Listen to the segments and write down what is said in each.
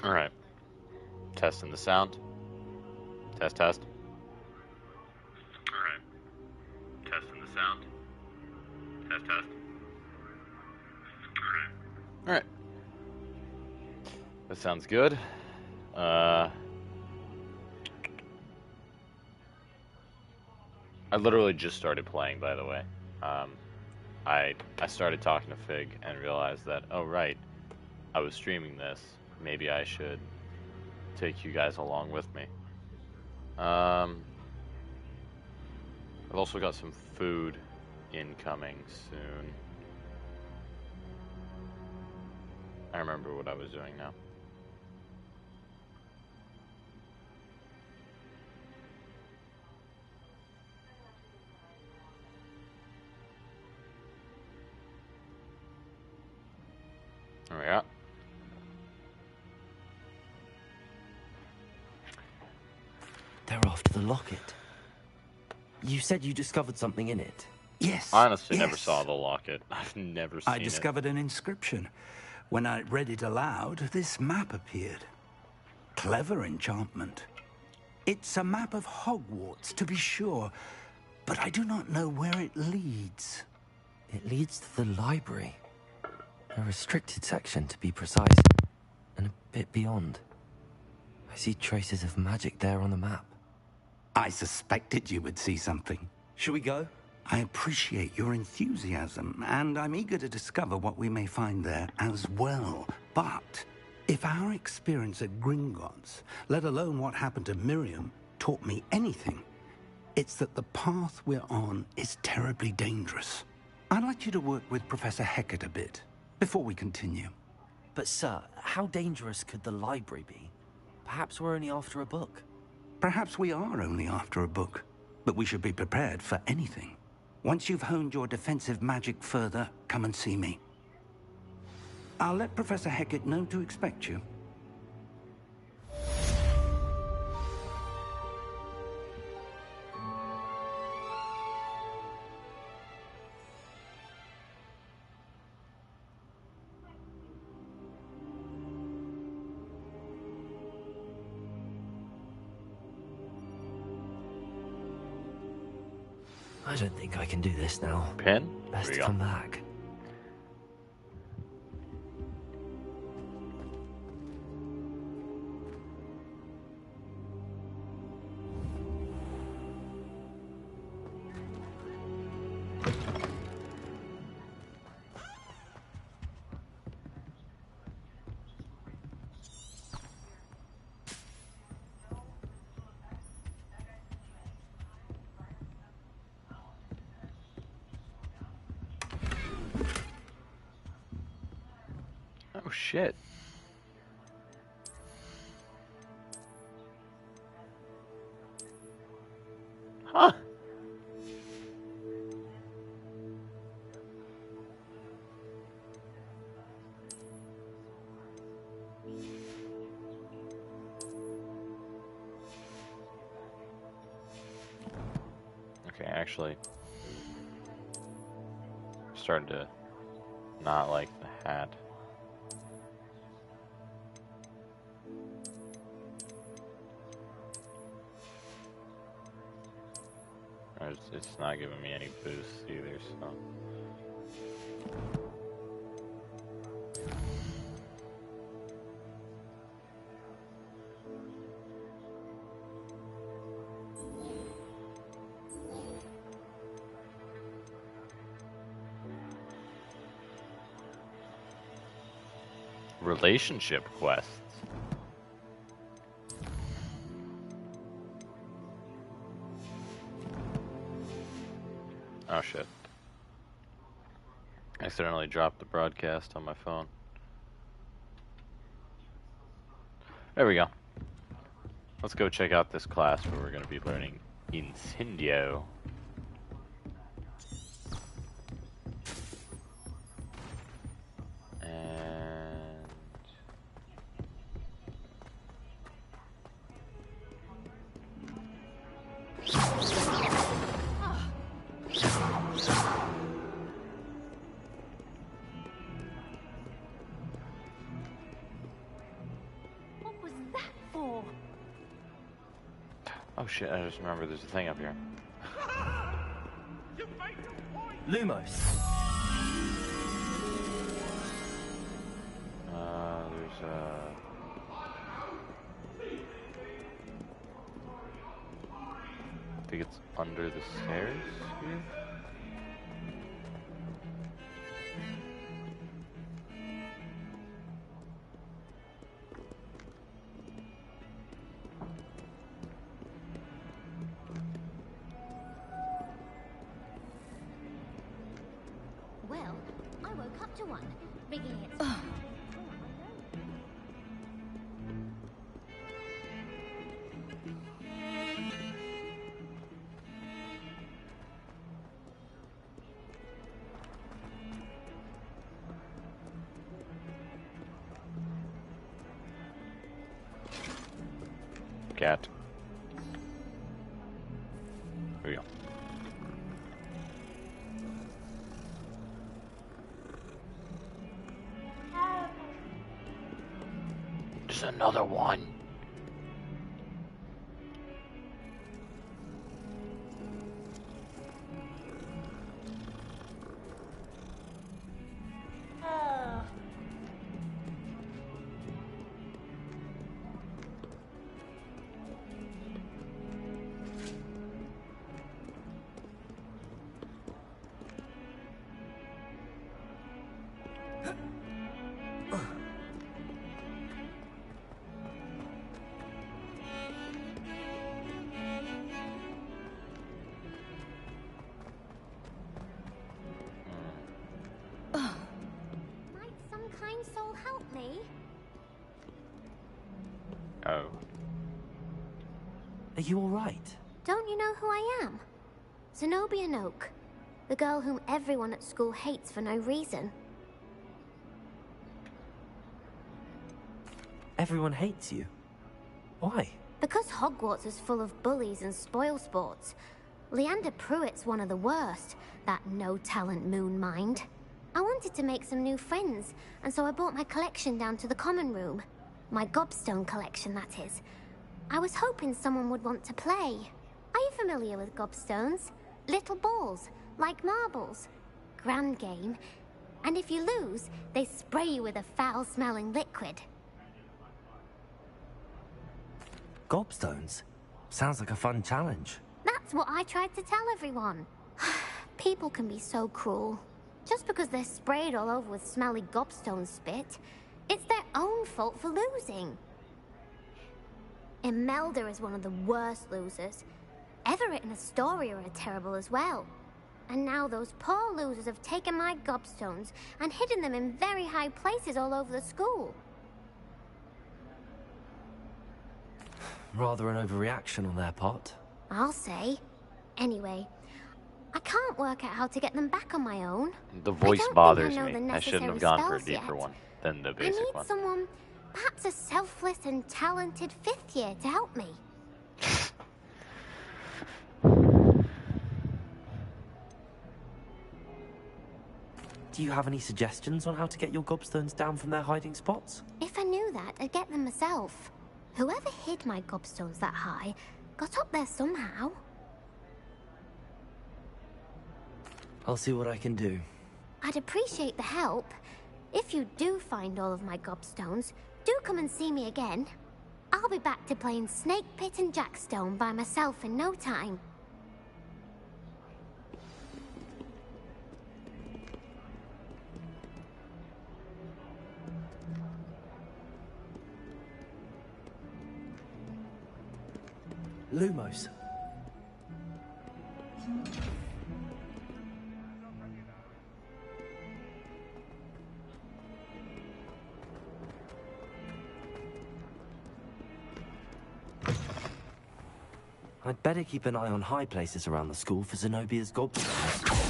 Alright. Testing the sound. Test, test. Alright. Testing the sound. Test, test. Alright. That sounds good. I literally just started playing, by the way. I started talking to Fig and realized that, oh right, I was streaming this. Maybe I should take you guys along with me. I've also got some food incoming soon. I remember what I was doing now. There we are. They're after the locket. You said you discovered something in it. Yes. I honestly yes. never saw the locket. I've never seen it. I discovered an inscription. When I read it aloud, this map appeared. Clever enchantment. It's a map of Hogwarts, to be sure, but I do not know where it leads. It leads to the library. A restricted section, to be precise, and a bit beyond. I see traces of magic there on the map. I suspected you would see something. Shall we go? I appreciate your enthusiasm, and I'm eager to discover what we may find there as well. But if our experience at Gringotts, let alone what happened to Miriam, taught me anything, it's that the path we're on is terribly dangerous. I'd like you to work with Professor Hecat a bit before we continue. But sir, how dangerous could the library be? Perhaps we're only after a book. Perhaps we are only after a book, but we should be prepared for anything. Once you've honed your defensive magic further, come and see me. I'll let Professor Hecat know to expect you. I don't think I can do this now. Pin? Best There you come go. back. Oh shit. Huh. Okay, actually, I'm starting to not like the hat. It's not giving me any boosts either, so. Relationship quests. Oh shit. I accidentally dropped the broadcast on my phone. There we go. Let's go check out this class where we're going to be learning Incendio. And... shit, I just remember there's a thing up here. Lumos. There's I think it's under the stairs here. Well, I woke up to one, wriggling its Cat. Here we go. Just another one. Might some kind soul help me? Oh. Are you alright? Don't you know who I am? Zenobia Noak, the girl whom everyone at school hates for no reason. Everyone hates you. Why? Because Hogwarts is full of bullies and spoilsports. Leander Pruitt's one of the worst, that no-talent moon mind. I wanted to make some new friends, and so I brought my collection down to the common room. My gobstone collection, that is. I was hoping someone would want to play. Are you familiar with gobstones? Little balls, like marbles. Grand game. And if you lose, they spray you with a foul-smelling liquid. Gobstones? Sounds like a fun challenge. That's what I tried to tell everyone. People can be so cruel. Just because they're sprayed all over with smelly gobstone spit, it's their own fault for losing. Imelda is one of the worst losers. Everett and Astoria are terrible as well. And now those poor losers have taken my gobstones and hidden them in very high places all over the school. Rather an overreaction on their part. I'll say. Anyway, I can't work out how to get them back on my own. The I voice don't bothers think I know me. the I shouldn't have necessary gone for a spells deeper yet. one than the I basic need one. someone, perhaps a selfless and talented fifth year to help me. Do you have any suggestions on how to get your gobstones down from their hiding spots? If I knew that, I'd get them myself. Whoever hid my gobstones that high got up there somehow. I'll see what I can do. I'd appreciate the help. If you do find all of my gobstones, do come and see me again. I'll be back to playing Snake Pit and Jackstone by myself in no time. Lumos. I'd better keep an eye on high places around the school for Zenobia's gobstones.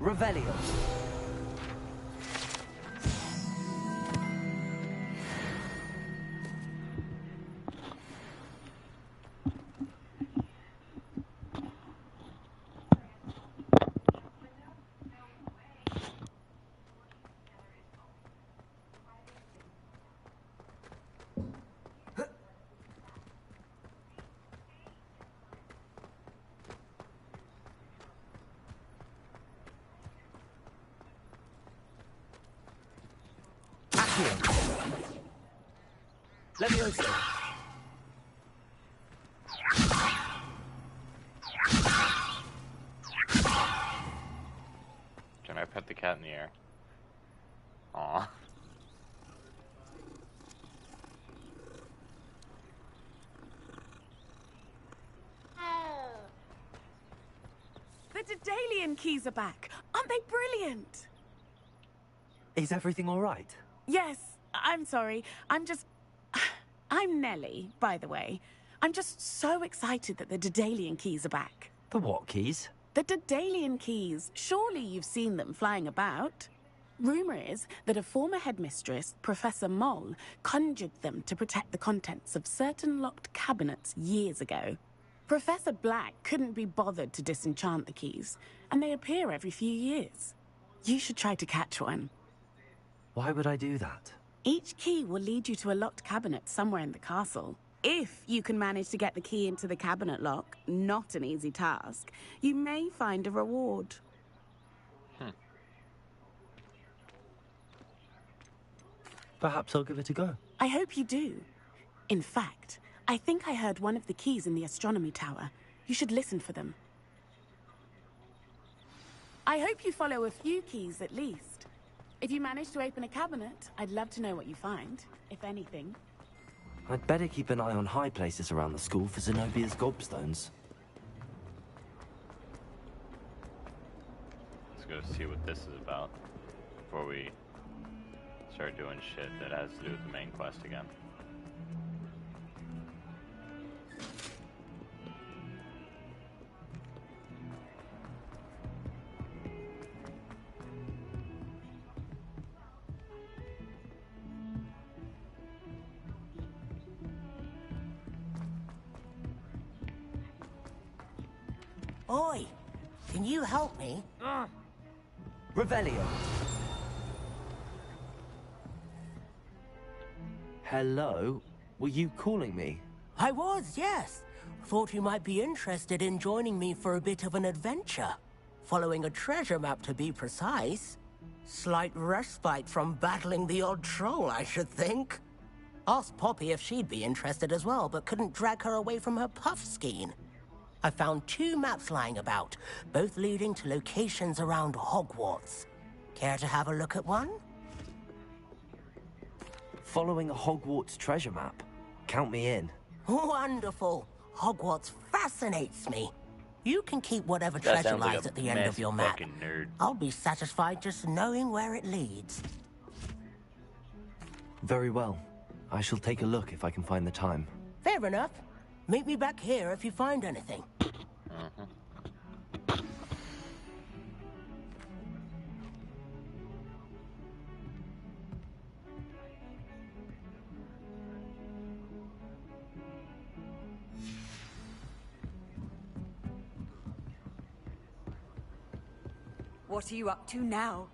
Revelio. here. Leviosa. Can I pet the cat in the air? Aw. The Daedalian keys are back. Aren't they brilliant? Is everything all right? Yes, I'm sorry. I'm Nellie, by the way. I'm just so excited that the Daedalian keys are back. The what keys? The Daedalian keys. Surely you've seen them flying about. Rumor is that a former headmistress, Professor Moll, conjured them to protect the contents of certain locked cabinets years ago. Professor Black couldn't be bothered to disenchant the keys, and they appear every few years. You should try to catch one. Why would I do that? Each key will lead you to a locked cabinet somewhere in the castle. If you can manage to get the key into the cabinet lock, not an easy task, you may find a reward. Perhaps I'll give it a go. I hope you do. In fact, I think I heard one of the keys in the astronomy tower. You should listen for them. I hope you follow a few keys at least. If you manage to open a cabinet, I'd love to know what you find, if anything. I'd better keep an eye on high places around the school for Zenobia's gobstones. Let's go see what this is about before we start doing shit that has to do with the main quest again. Oi, can you help me? Revelio. Hello? Were you calling me? I was, yes. Thought you might be interested in joining me for a bit of an adventure. Following a treasure map, to be precise. Slight respite from battling the odd troll, I should think. Asked Poppy if she'd be interested as well, but couldn't drag her away from her puff skein. I found 2 maps lying about, both leading to locations around Hogwarts. Care to have a look at one? Following a Hogwarts treasure map. Count me in. Wonderful. Hogwarts fascinates me. You can keep whatever That treasure sounds like lies a at the end mess of your map. fucking nerd. I'll be satisfied just knowing where it leads. Very well. I shall take a look if I can find the time. Fair enough. Meet me back here if you find anything. What are you up to now?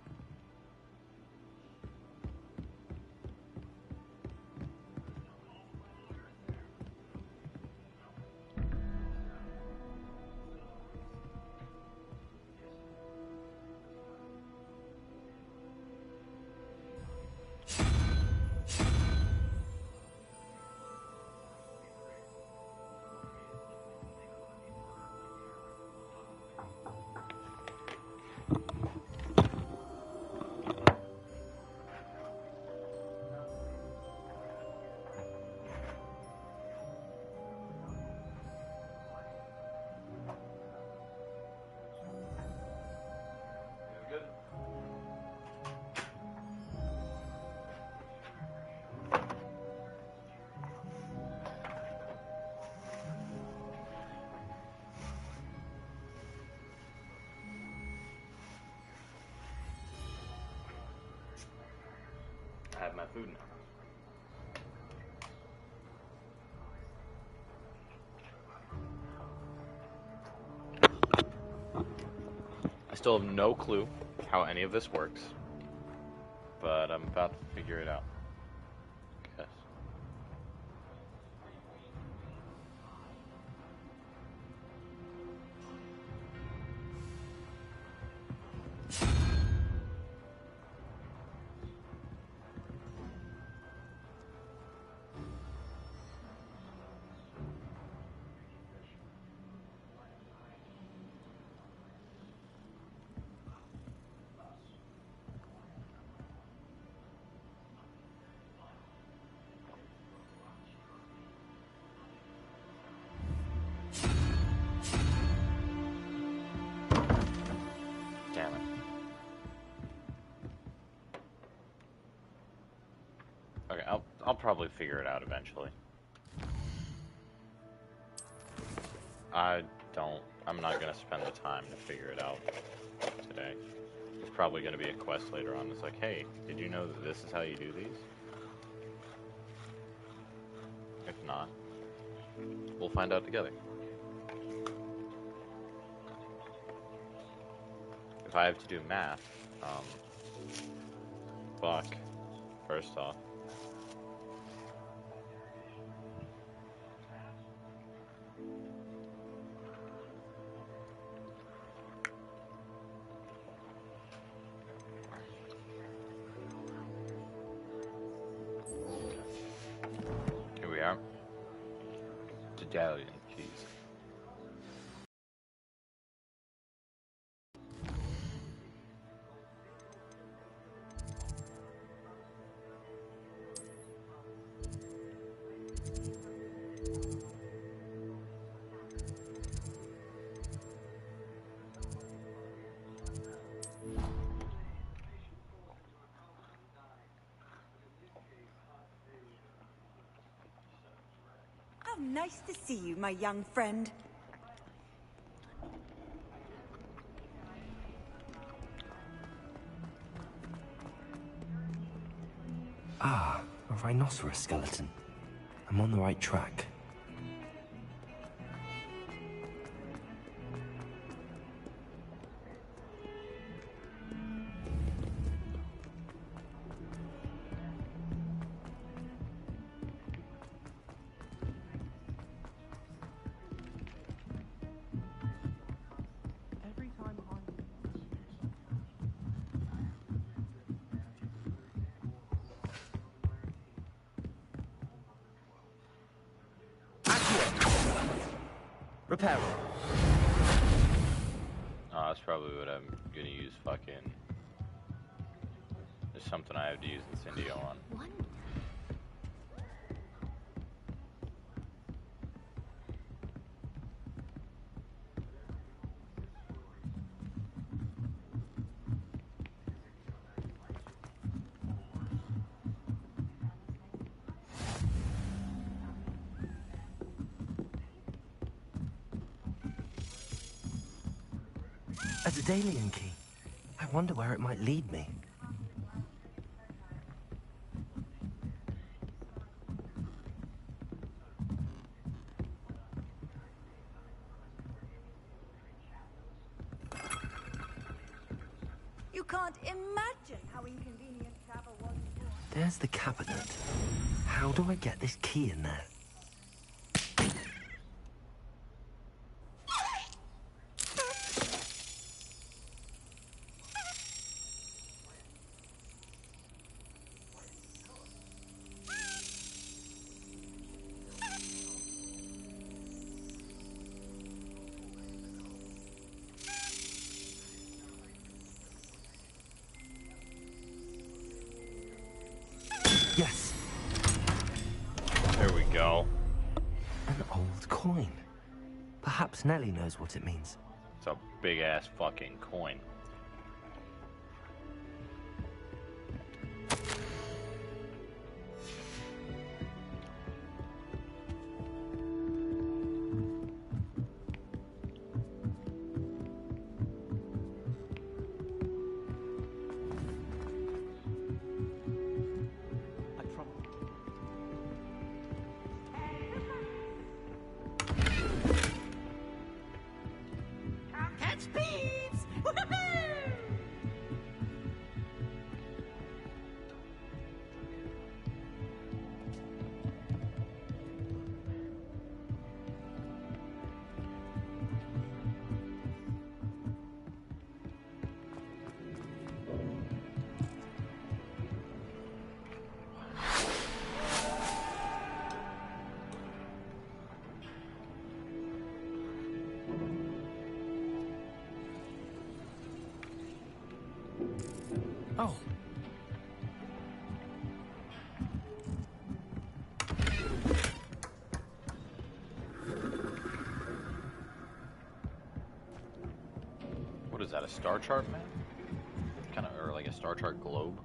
I have my food now. I still have no clue how any of this works, but I'm about to figure it out. Guess. I'll probably figure it out eventually. I'm not gonna spend the time to figure it out today. It's probably gonna be a quest later on. It's like, hey, did you know that this is how you do these? If not, we'll find out together. If I have to do math, fuck, first off. Here we are. Italian cheese. How nice to see you, my young friend. Ah, a rhinoceros skeleton. I'm on the right track. Repair. Oh, that's probably what I'm gonna use fucking... There's something I have to use Incendio on. What? A Daedalian key. I wonder where it might lead me. You can't imagine how inconvenient travel was before. There's the cabinet. How do I get this key in there? Yes, There we go. an old coin. Perhaps Nellie knows what it means. It's a big ass fucking coin. Catch thieves! Woohoo! Oh. What is that, a star chart map? Kind of, or like a star chart globe?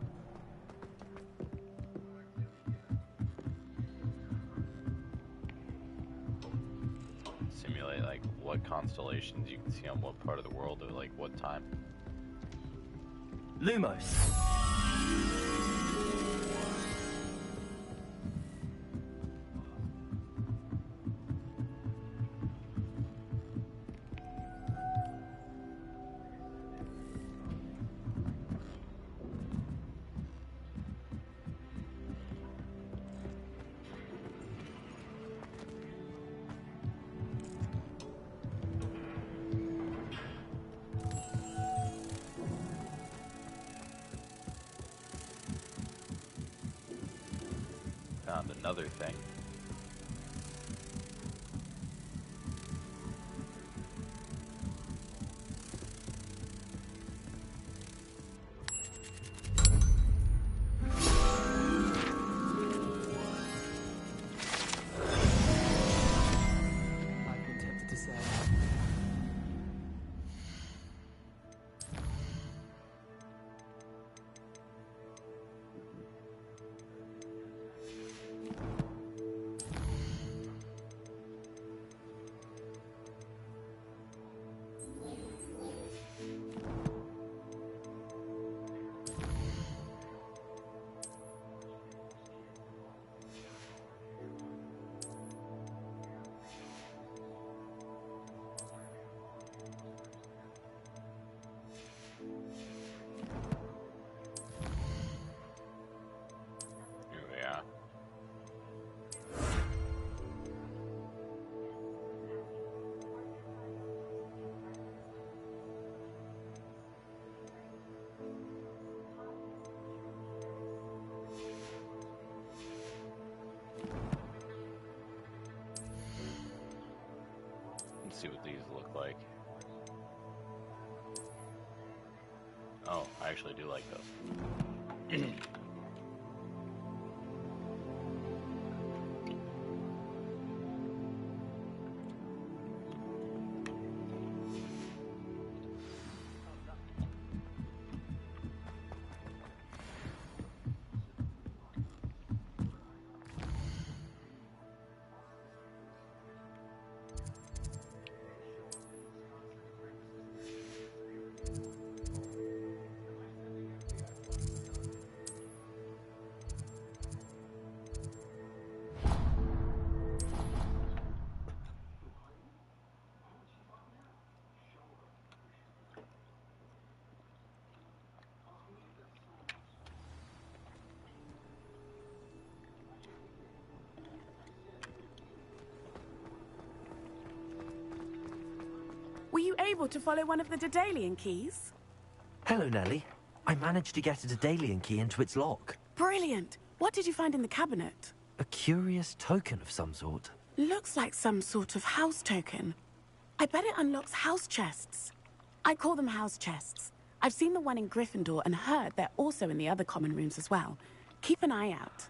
what constellations you can see on what part of the world or like what time. Lumos. Found another thing. I've been tempted to say. Here we are. Let's see what these look like. Oh, I actually do like those. Were you able to follow one of the Daedalian keys? Hello, Nellie. I managed to get a Daedalian key into its lock. Brilliant! What did you find in the cabinet? A curious token of some sort. Looks like some sort of house token. I bet it unlocks house chests. I call them house chests. I've seen the one in Gryffindor and heard they're also in the other common rooms as well. Keep an eye out.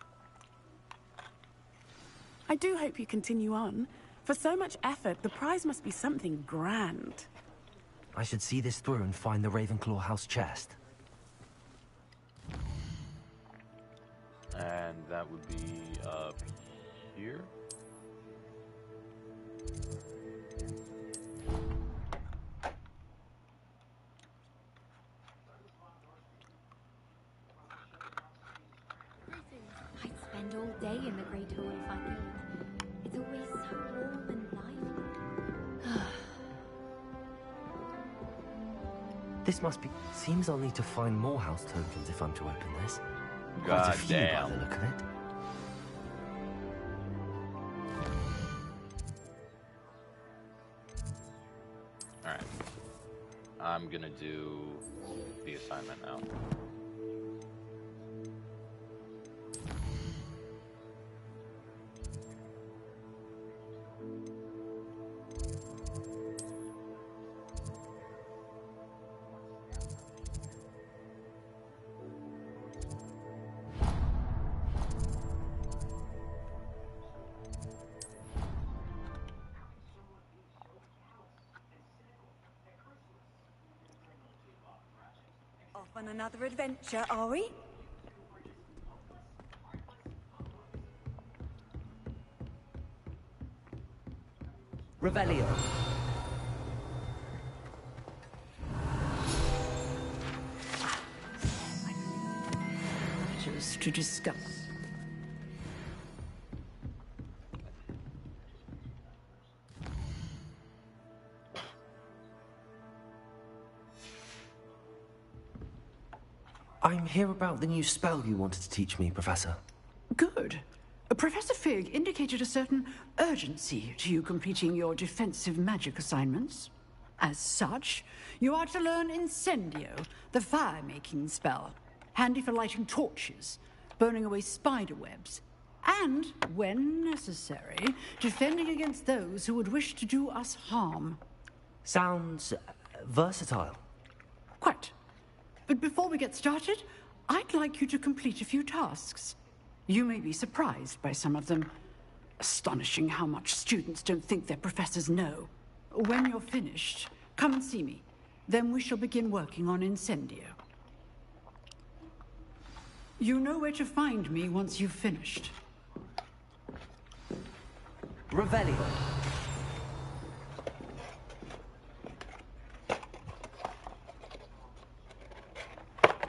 I do hope you continue on. For so much effort, the prize must be something grand. I should see this through and find the Ravenclaw house chest. And that would be up here. I'd spend all day in the Great Hall if I could. It's always so warm and lively. This must be... Seems I'll need to find more house tokens if I'm to open this. Quite a God few by damn. the look of it. Alright. I'm gonna do the assignment now. Off on another adventure, are we? Revelio. else to discuss? I'm here about the new spell you wanted to teach me, Professor. Good. Professor Fig indicated a certain urgency to you completing your defensive magic assignments. As such, you are to learn Incendio, the fire-making spell, handy for lighting torches, burning away spider webs, and, when necessary, defending against those who would wish to do us harm. Sounds versatile. Quite. But before we get started, I'd like you to complete a few tasks. You may be surprised by some of them. Astonishing how much students don't think their professors know. When you're finished, come and see me. Then we shall begin working on Incendio. You know where to find me once you've finished. Revelio.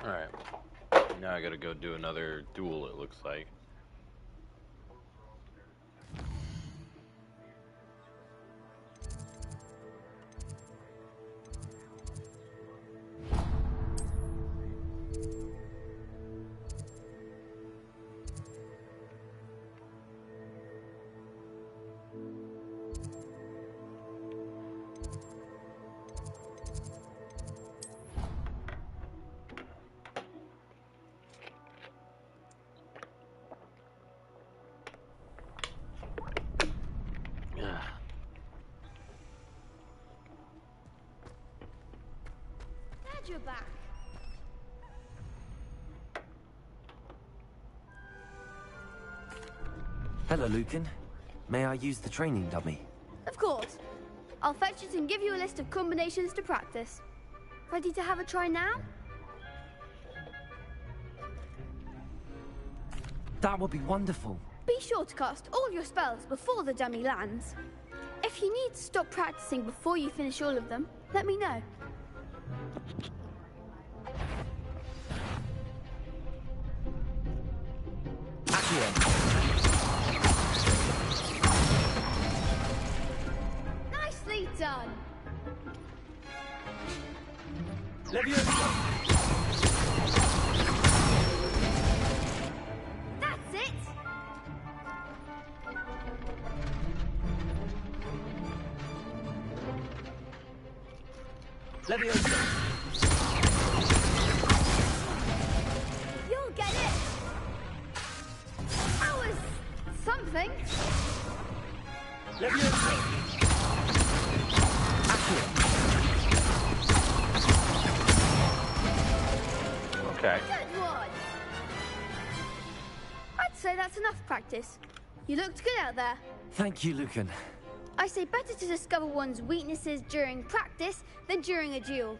Alright. Now I gotta go do another duel, it looks like. Glad you're back. Hello, Lucan. May I use the training dummy? Of course. I'll fetch it and give you a list of combinations to practice. Ready to have a try now? That would be wonderful. Be sure to cast all your spells before the dummy lands. If you need to stop practicing before you finish all of them, let me know. Nicely done. That's it. You'll get it. That was something. Okay. Good one. I'd say that's enough practice. You looked good out there. Thank you, Lucan. I say better to discover one's weaknesses during practice than during a duel.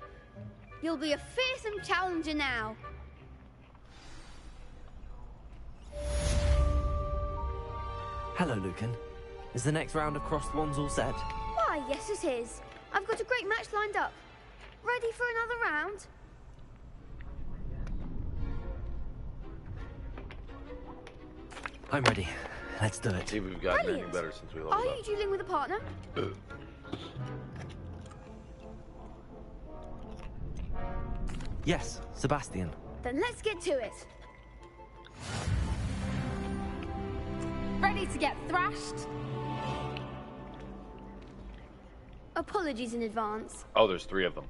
You'll be a fearsome challenger now. Hello, Lucan. Is the next round of crossed wands all set? Why, yes it is. I've got a great match lined up. Ready for another round? I'm ready. Let's do it. See if we've gotten any Brilliant. better since we Are leveled you dueling with a partner? up. Yes, Sebastian. Then let's get to it. Ready to get thrashed? Apologies in advance. Oh, there's 3 of them.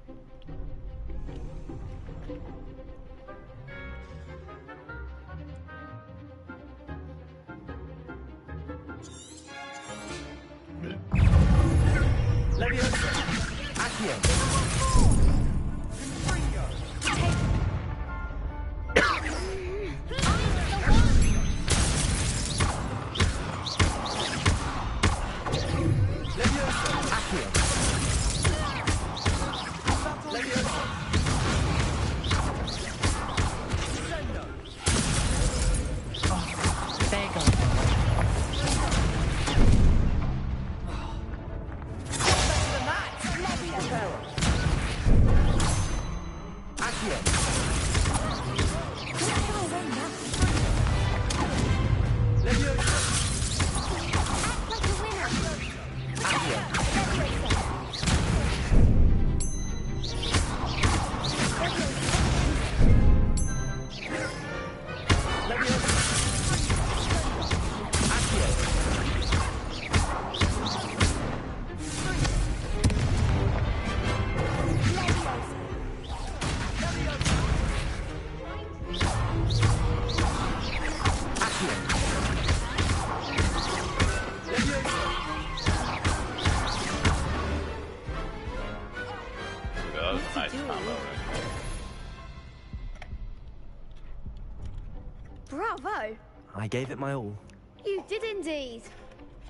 Bravo! I gave it my all. You did indeed.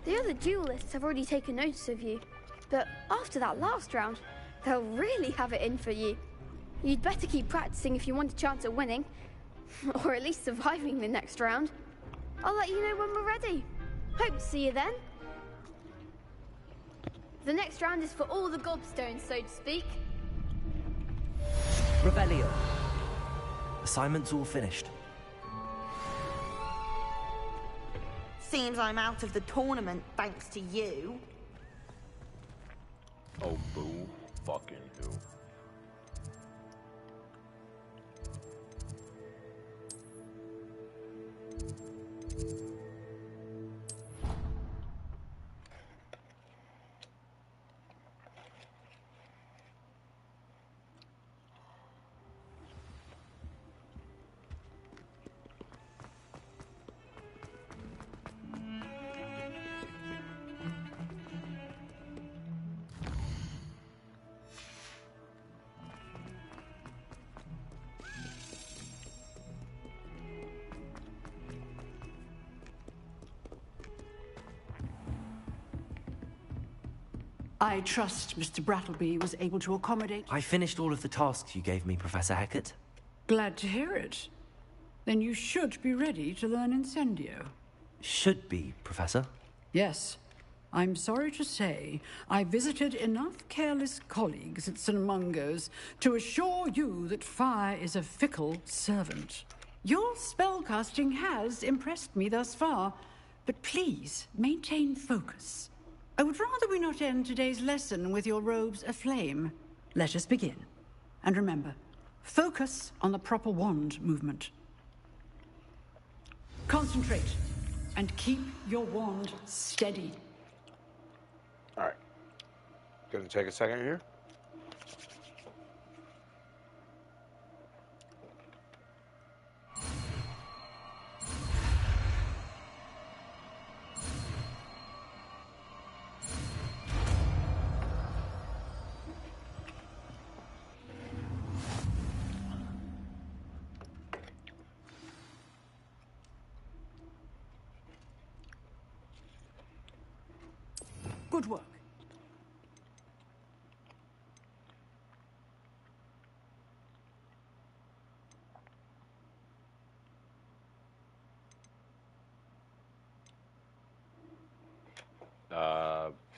The other duelists have already taken notice of you, but after that last round, they'll really have it in for you. You'd better keep practicing if you want a chance at winning, or at least surviving the next round. I'll let you know when we're ready. Hope to see you then. The next round is for all the gobstones, so to speak. Rebellion. Assignment's all finished. Seems I'm out of the tournament thanks to you. Oh, boo. Fucking who? I trust Mr. Brattleby was able to accommodate... I finished all of the tasks you gave me, Professor Hecat. Glad to hear it. Then you should be ready to learn Incendio. Should be, Professor. Yes. I'm sorry to say, I visited enough careless colleagues at St. Mungo's to assure you that fire is a fickle servant. Your spellcasting has impressed me thus far, but please maintain focus. I would rather we not end today's lesson with your robes aflame. Let us begin. And remember, focus on the proper wand movement. Concentrate, and keep your wand steady. All right. Gonna take a second here. Good work.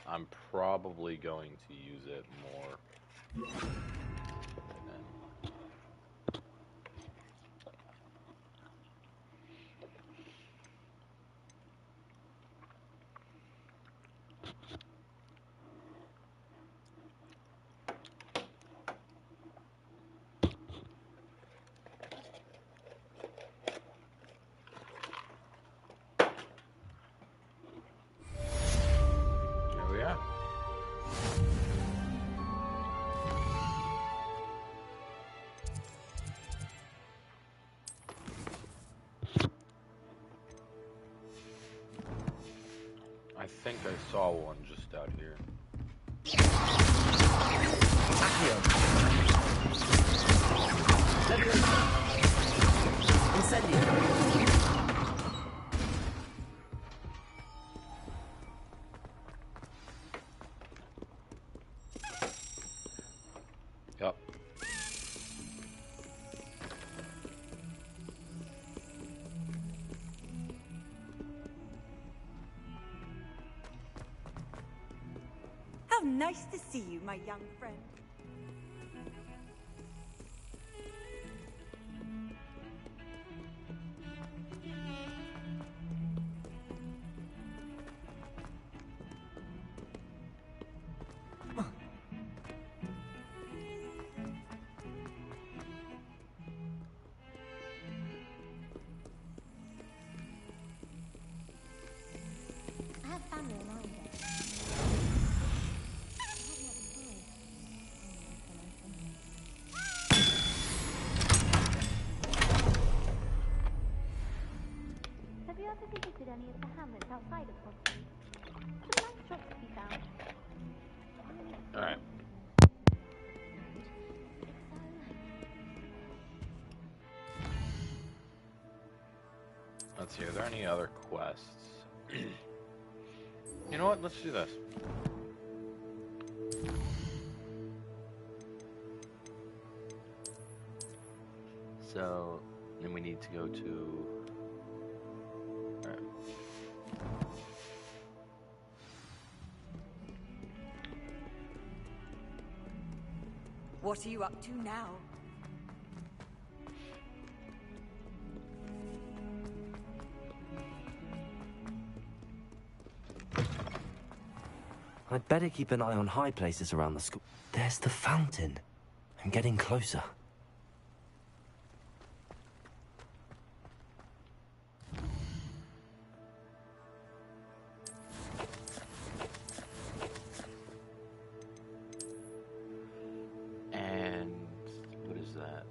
I'm probably going to use it more. There we are. I think I saw one just out here. Yep. How nice to see you, my young friend. I have family in Ireland. Have you ever visited any of the hamlets outside of Hogwarts? Some nice shops to be found. Alright. Let's see, are there any other quests? You know what? Let's do this. So, then we need to go to... What are you up to now? I'd better keep an eye on high places around the school. There's the fountain. I'm getting closer. And what is that?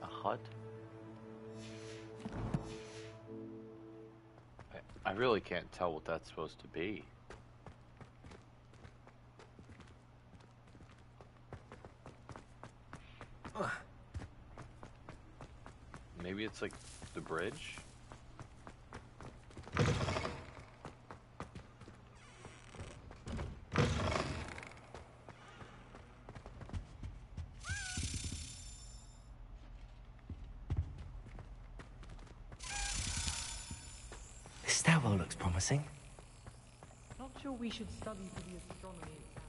A hut? I really can't tell what that's supposed to be. Maybe it's like the bridge? This stairwell looks promising. Not sure we should study for the astronomy exam.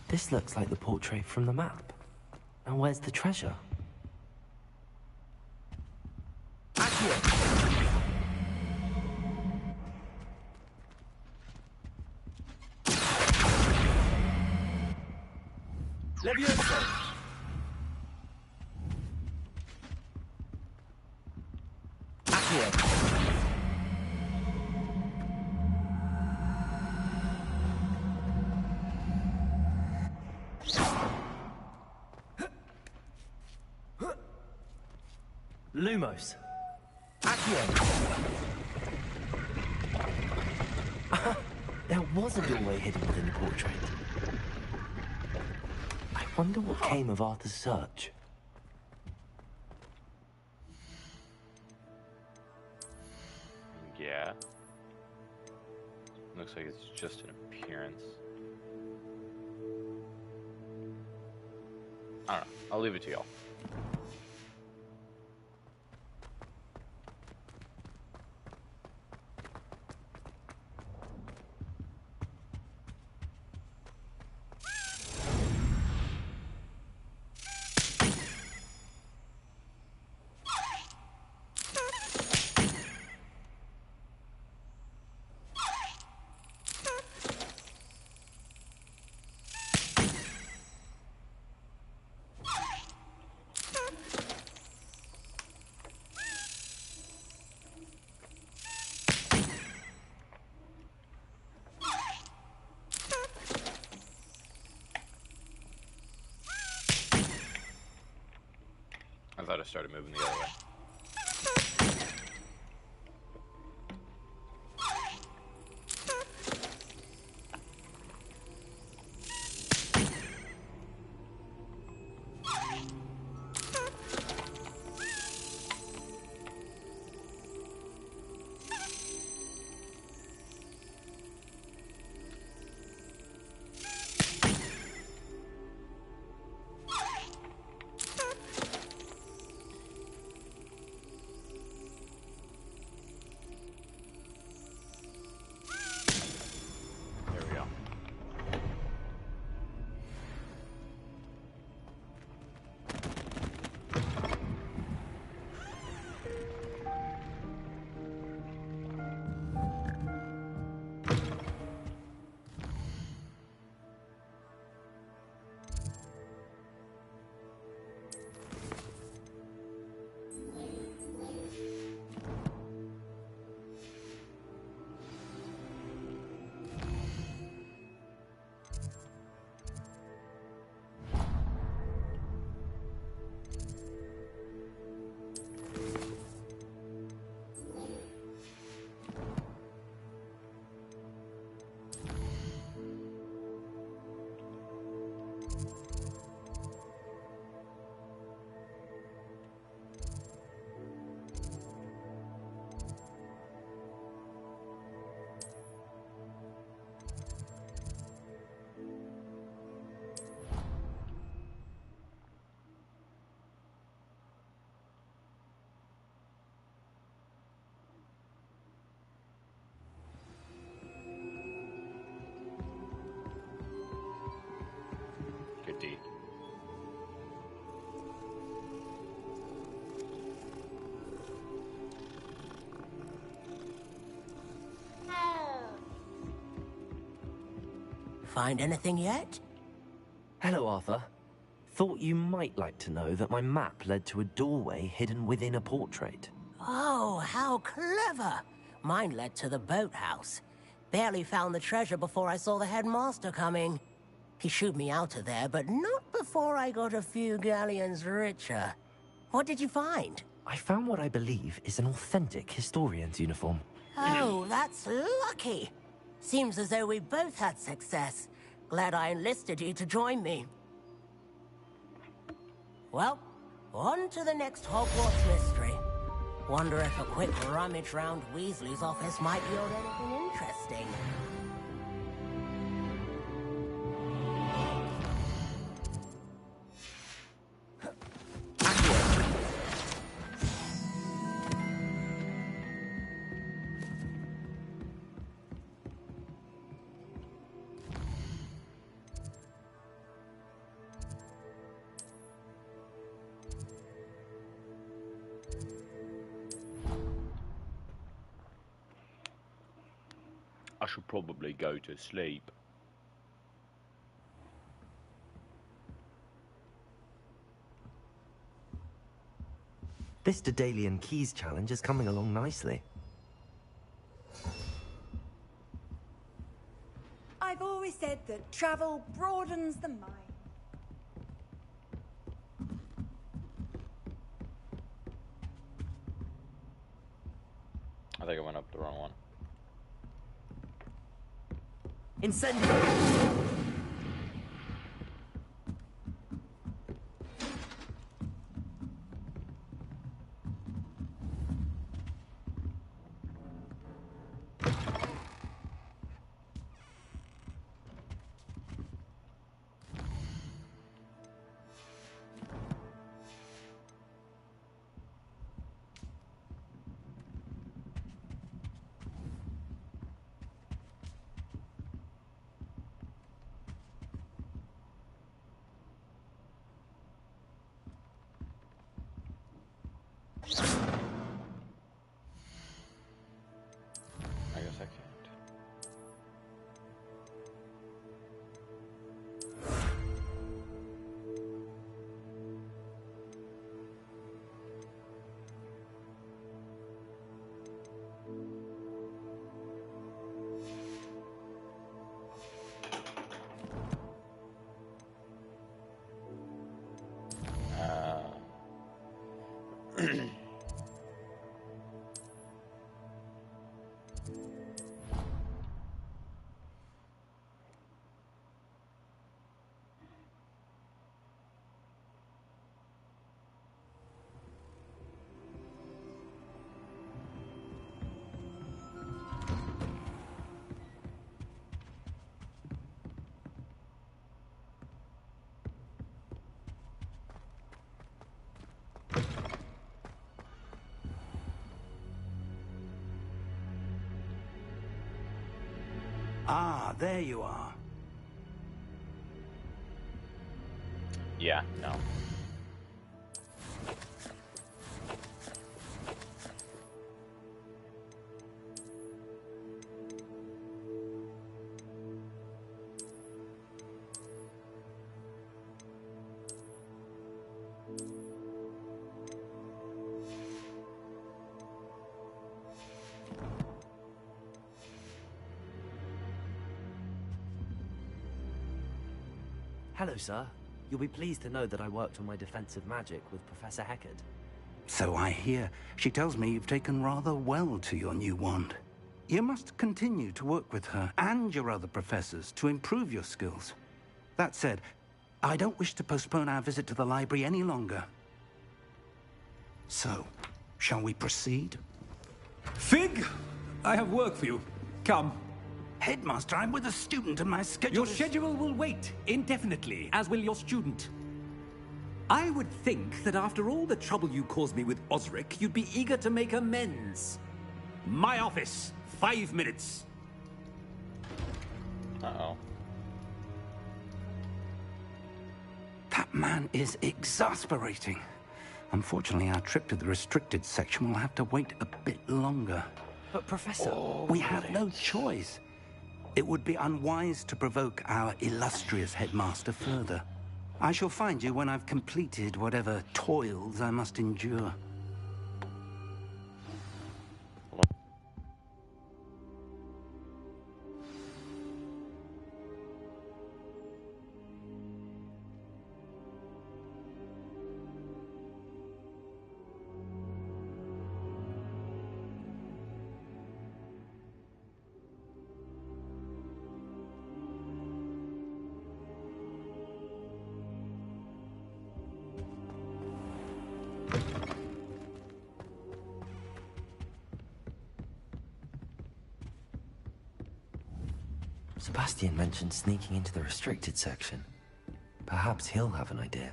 This looks like the portrait from the map. And where's the treasure? Lumos. There was a doorway hidden within the portrait. I wonder what came of Arthur's search. Yeah. Looks like it's just an appearance. I don't know. I'll leave it to y'all. I thought I started moving the other way. Find anything yet? Hello, Arthur. Thought you might like to know that my map led to a doorway hidden within a portrait. Oh, how clever! Mine led to the boathouse. Barely found the treasure before I saw the headmaster coming. He shooed me out of there, but not before I got a few galleons richer. What did you find? I found what I believe is an authentic historian's uniform. Oh, that's lucky. Seems as though we both had success. Glad I enlisted you to join me. Well, on to the next Hogwarts mystery. Wonder if a quick rummage round Weasley's office might yield anything interesting. I should probably go to sleep. This Daedalian Keys challenge is coming along nicely. I've always said that travel broadens the mind. I think I went up the wrong one. Incendio! I guess I can't. Ah, there you are. Yeah, no. Hello, sir. You'll be pleased to know that I worked on my defensive magic with Professor Heckard. So I hear. She tells me you've taken rather well to your new wand. You must continue to work with her and your other professors to improve your skills. That said, I don't wish to postpone our visit to the library any longer. So, shall we proceed? Fig, I have work for you. Come. Headmaster, I'm with a student and my schedule Your schedule will wait indefinitely, as will your student. I would think that after all the trouble you caused me with Osric, you'd be eager to make amends. My office, 5 minutes. Uh-oh. That man is exasperating. Unfortunately, our trip to the restricted section will have to wait a bit longer. But, Professor... We have no choice. It would be unwise to provoke our illustrious headmaster further. I shall find you when I've completed whatever toils I must endure. Sebastian mentioned sneaking into the restricted section. Perhaps he'll have an idea.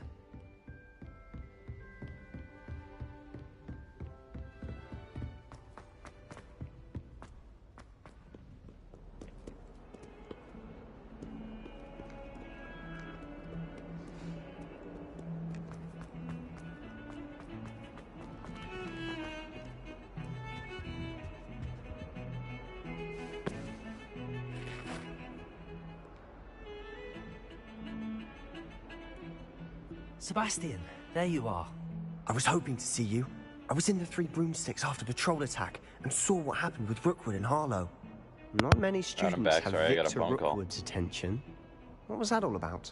Sebastian, there you are. I was hoping to see you. I was in the Three Broomsticks after the troll attack and saw what happened with Rookwood and Harlow. Not many students have Victor Rookwood's attention. What was that all about?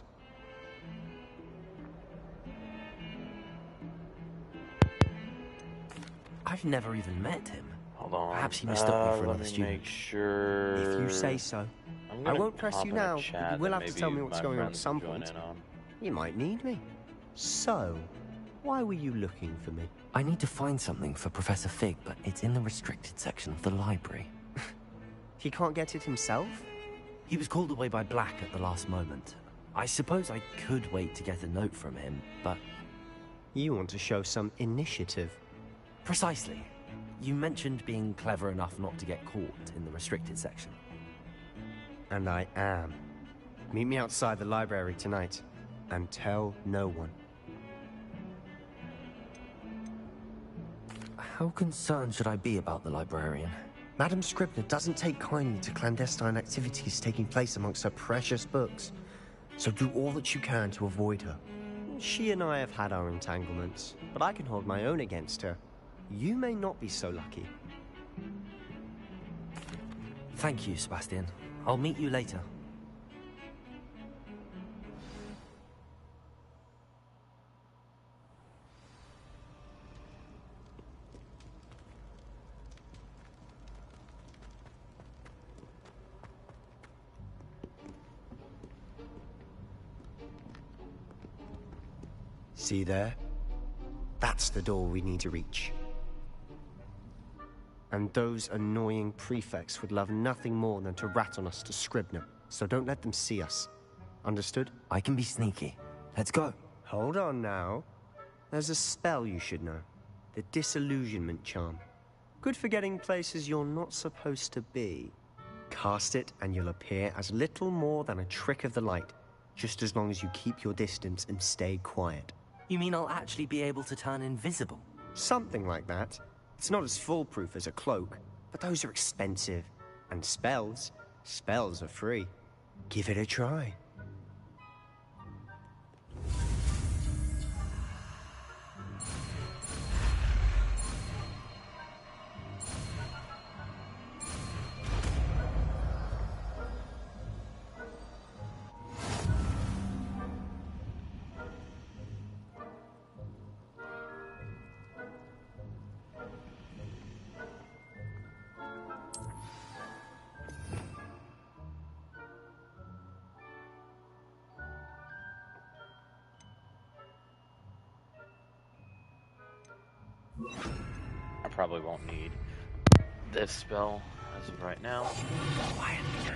I've never even met him. Hold on. Perhaps he mistook me for another student. Make sure. If you say so. I won't press you now, but you will have to tell me what's going on at some point. You might need me. So, why were you looking for me? I need to find something for Professor Fig, but it's in the restricted section of the library. He can't get it himself? He was called away by Black at the last moment. I suppose I could wait to get a note from him, but... You want to show some initiative. Precisely. You mentioned being clever enough not to get caught in the restricted section. And I am. Meet me outside the library tonight, and tell no one. How concerned should I be about the librarian? Madame Scribner doesn't take kindly to clandestine activities taking place amongst her precious books, so do all that you can to avoid her. She and I have had our entanglements, but I can hold my own against her. You may not be so lucky. Thank you, Sebastian. I'll meet you later. See there? That's the door we need to reach. And those annoying prefects would love nothing more than to rat on us to Scribner, so don't let them see us. Understood? I can be sneaky. Let's go. Hold on now. There's a spell you should know. The Disillusionment Charm. Good for getting places you're not supposed to be. Cast it and you'll appear as little more than a trick of the light, just as long as you keep your distance and stay quiet. You mean I'll actually be able to turn invisible? Something like that. It's not as foolproof as a cloak, but those are expensive. And spells are free. Give it a try. I probably won't need this spell as of right now. Quiet now.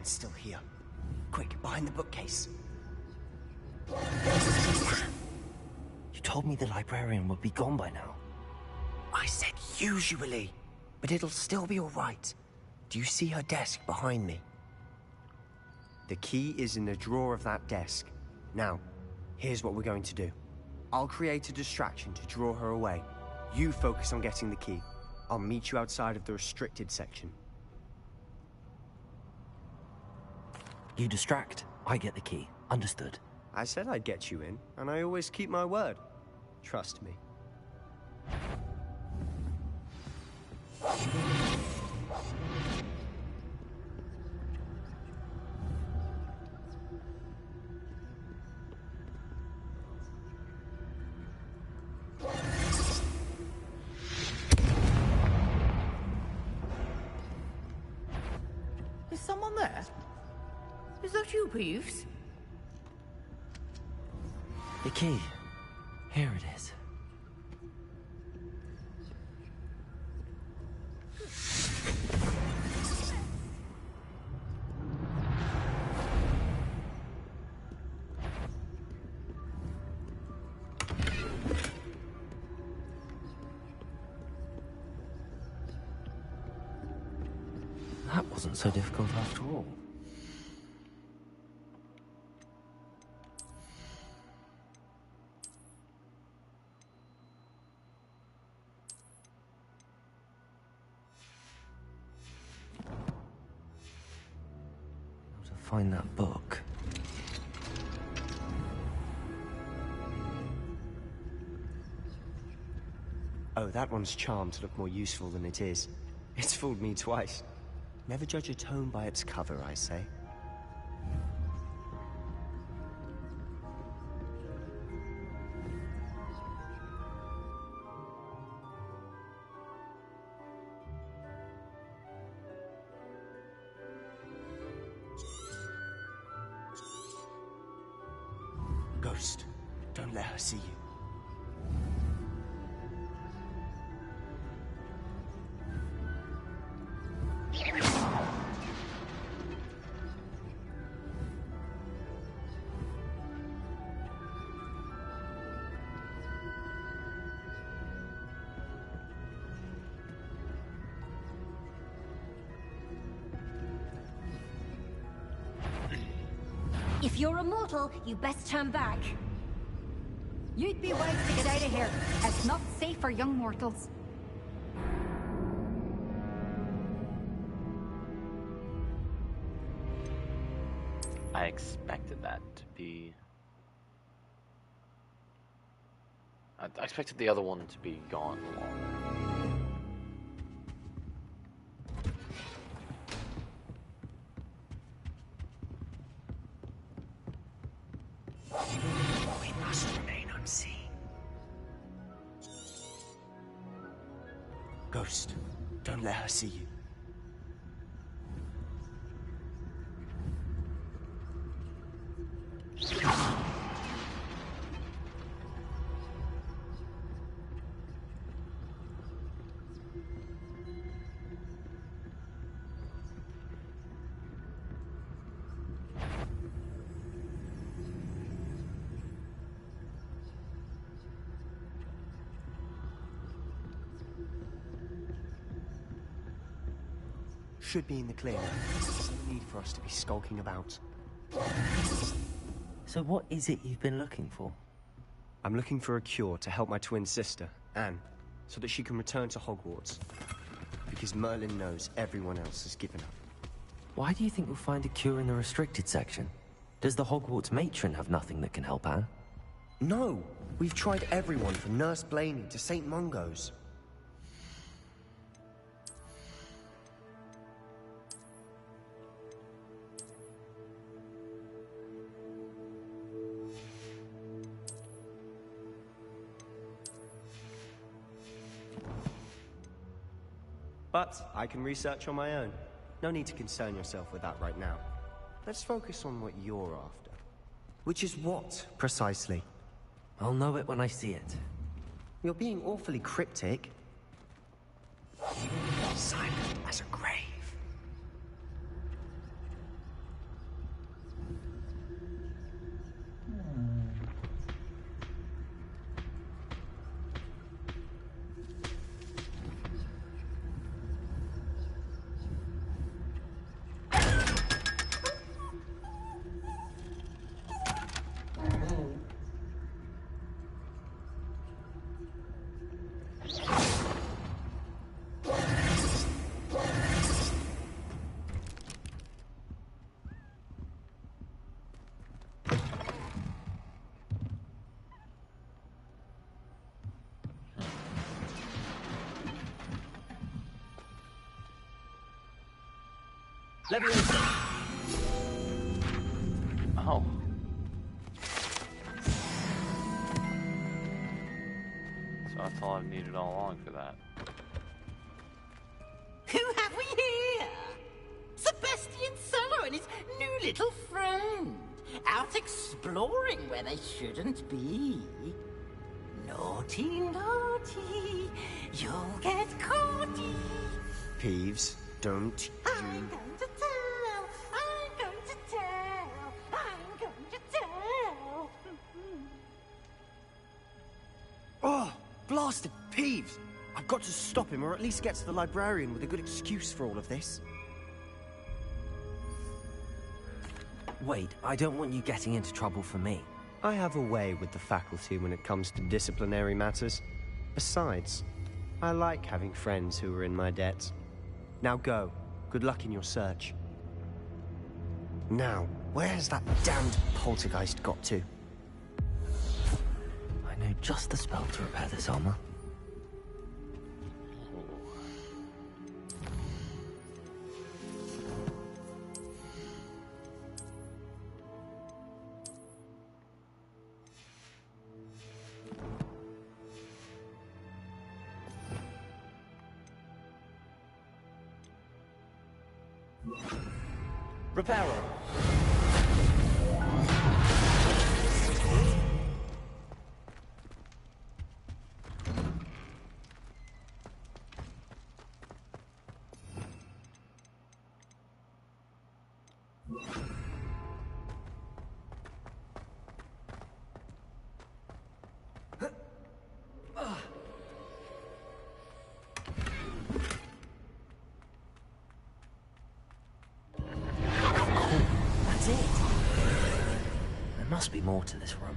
It's still here. Quick, behind the bookcase. You told me the librarian would be gone by now. I said usually, but it'll still be all right. Do you see her desk behind me? The key is in the drawer of that desk. Now, here's what we're going to do. I'll create a distraction to draw her away. You focus on getting the key. I'll meet you outside of the restricted section. You distract, I get the key. Understood. I said I'd get you in, and I always keep my word. Trust me. Is someone there? Is that you, Peeves? The key. Here it is. That wasn't so difficult after all. How to find that book? Oh, that one's charmed to look more useful than it is. It's fooled me twice. Never judge a tome by its cover, I say. Ghost, don't let her see you. If you're a mortal, you best turn back. You'd be wise to get out of here. It's not safe for young mortals. I expected that to be... I expected the other one to be gone longer. We must remain unseen. Ghost, don't let her see you. Should be in the clear now. There's no need for us to be skulking about. So what is it you've been looking for? I'm looking for a cure to help my twin sister, Anne, so that she can return to Hogwarts. Because Merlin knows everyone else has given up. Why do you think we'll find a cure in the restricted section? Does the Hogwarts matron have nothing that can help Anne? No! We've tried everyone from Nurse Blaney to St. Mungo's. But I can research on my own. No need to concern yourself with that right now. Let's focus on what you're after. Which is what, precisely? I'll know it when I see it. You're being awfully cryptic. Silent as a grave. Leviosa! Oh. So that's all I've needed all along for that. Who have we here? Sebastian Solo and his new little friend. Out exploring where they shouldn't be. Naughty, naughty. You'll get caughty. Peeves, don't I'm going to tell. I'm going to tell. I'm going to tell. Oh, blasted Peeves! I've got to stop him, or at least get to the librarian with a good excuse for all of this. Wait, I don't want you getting into trouble for me. I have a way with the faculty when it comes to disciplinary matters. Besides, I like having friends who are in my debt. Now go. Good luck in your search. Now, where's that damned poltergeist got to? I know just the spell to repair this armor. Reparo! That's it. There must be more to this room.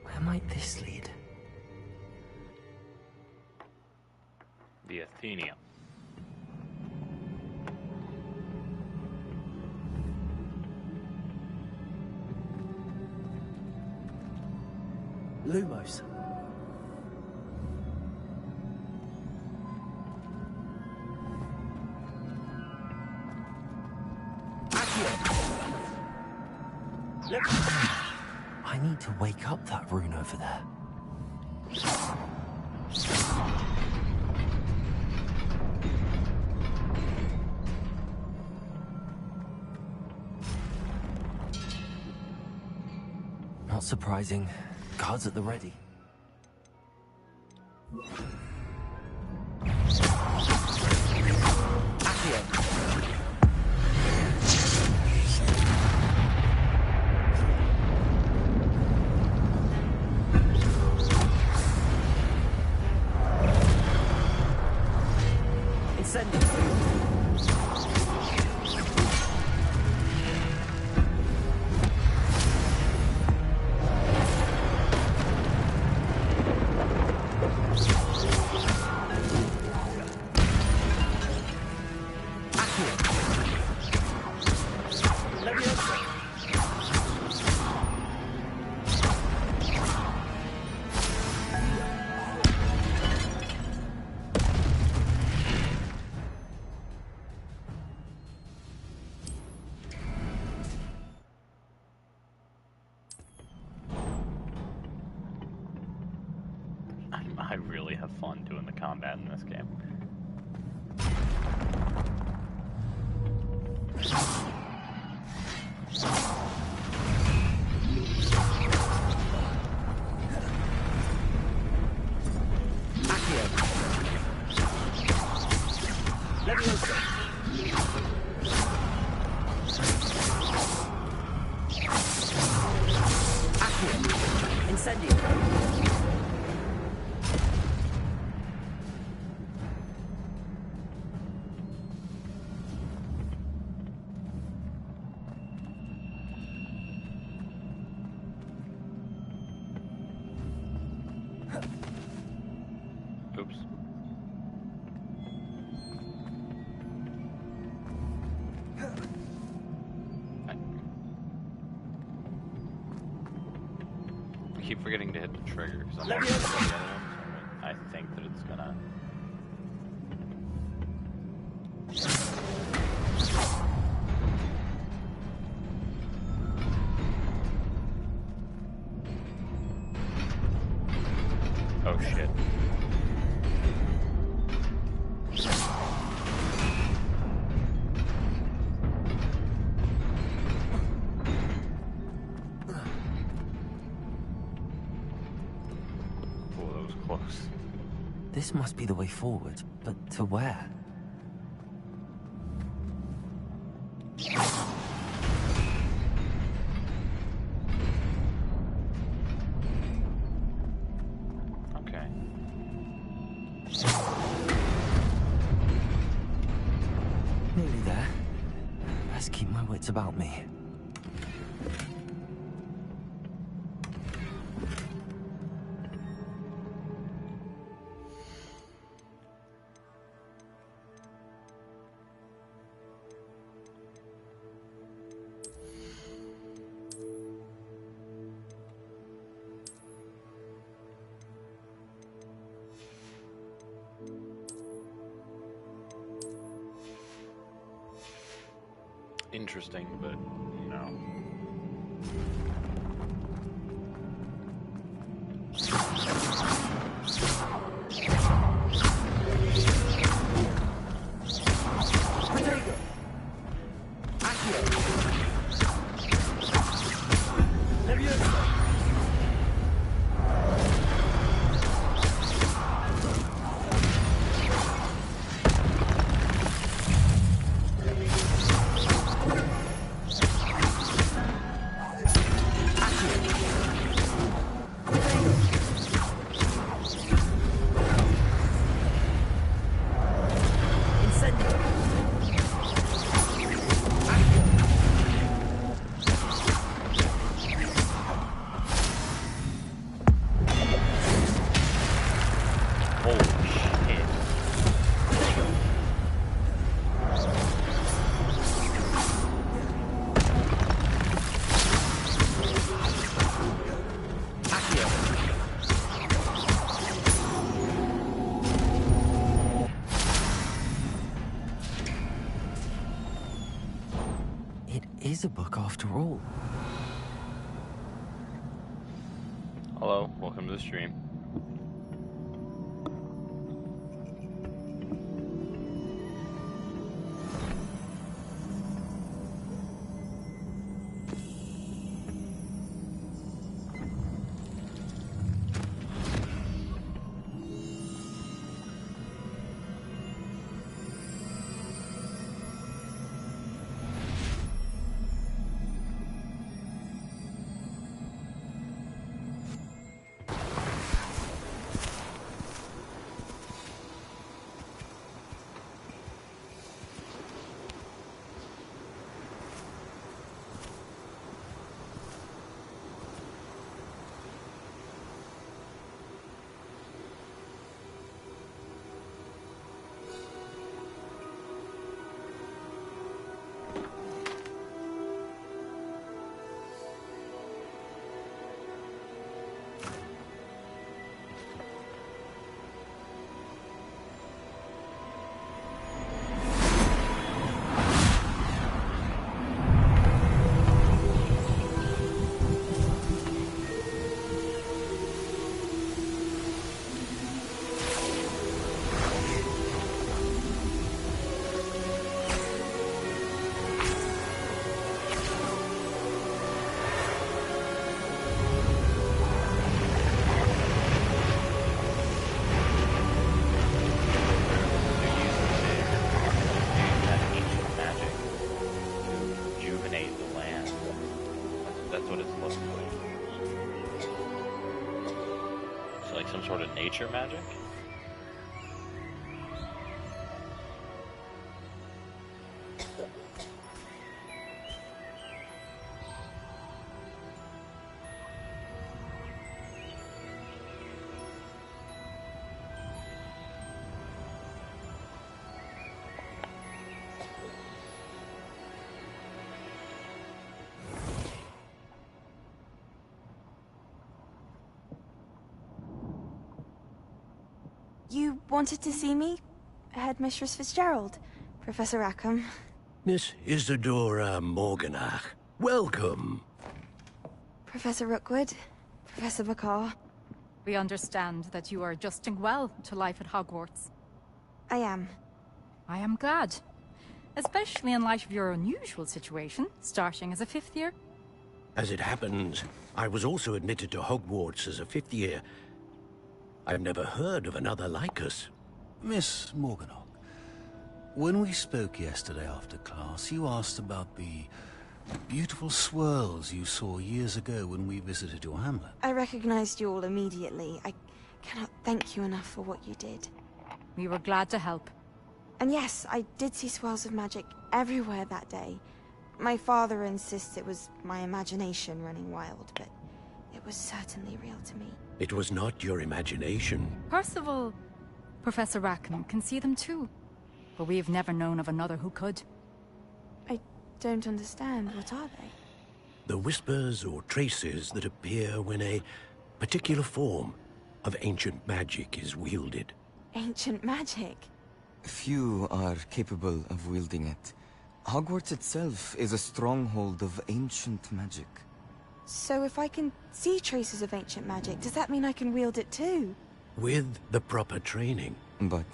Where might this lead? The Athenium. Lumos. I need to wake up that rune over there. Not surprising. Guards at the ready. I really have fun doing the combat in this game. keep forgetting to hit the trigger because I'm also the other one. So I think that it's gonna. Oh shit. Oh, that was close. This must be the way forward, but to where? Okay. Nearly there. Best keep my wits about me. Interesting, but no. Is a book after all. Hello, welcome to the stream. Sort of nature magic? You wanted to see me? Headmistress Fitzgerald, Professor Rackham. Miss Isadora Morganach, welcome. Professor Rookwood, Professor McCaw. We understand that you are adjusting well to life at Hogwarts. I am. I am glad. Especially in light of your unusual situation, starting as a 5th year. As it happens, I was also admitted to Hogwarts as a 5th year. I've never heard of another like us. Miss Morganach, when we spoke yesterday after class, you asked about the beautiful swirls you saw years ago when we visited your hamlet. I recognized you all immediately. I cannot thank you enough for what you did. We were glad to help. And yes, I did see swirls of magic everywhere that day. My father insists it was my imagination running wild, but it was certainly real to me. It was not your imagination. Percival, Professor Rackham can see them too. But we've never known of another who could. I don't understand. What are they? The whispers or traces that appear when a particular form of ancient magic is wielded. Ancient magic? Few are capable of wielding it. Hogwarts itself is a stronghold of ancient magic. So if I can see traces of ancient magic, does that mean I can wield it too? With the proper training. But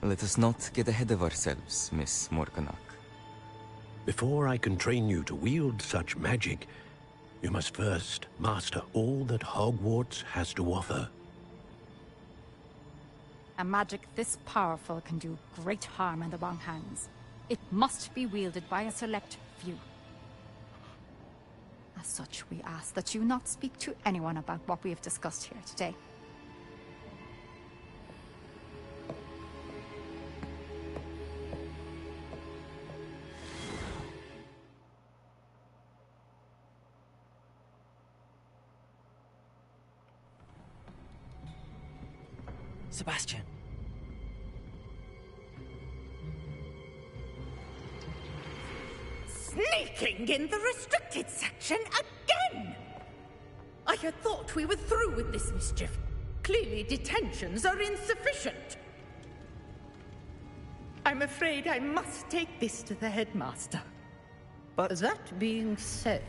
let us not get ahead of ourselves, Miss Morganach. Before I can train you to wield such magic, you must first master all that Hogwarts has to offer. A magic this powerful can do great harm in the wrong hands. It must be wielded by a select few. As such, we ask that you not speak to anyone about what we have discussed here today. Sebastian. Sneaking in the restricted section again! I had thought we were through with this mischief. Clearly detentions are insufficient. I'm afraid I must take this to the headmaster. But that being said,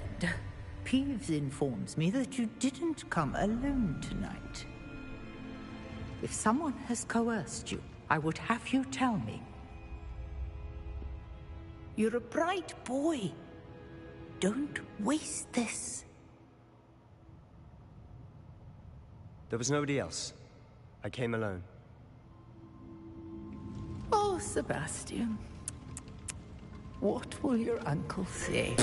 Peeves informs me that you didn't come alone tonight. If someone has coerced you, I would have you tell me. You're a bright boy. Don't waste this. There was nobody else. I came alone. Oh, Sebastian. What will your uncle say?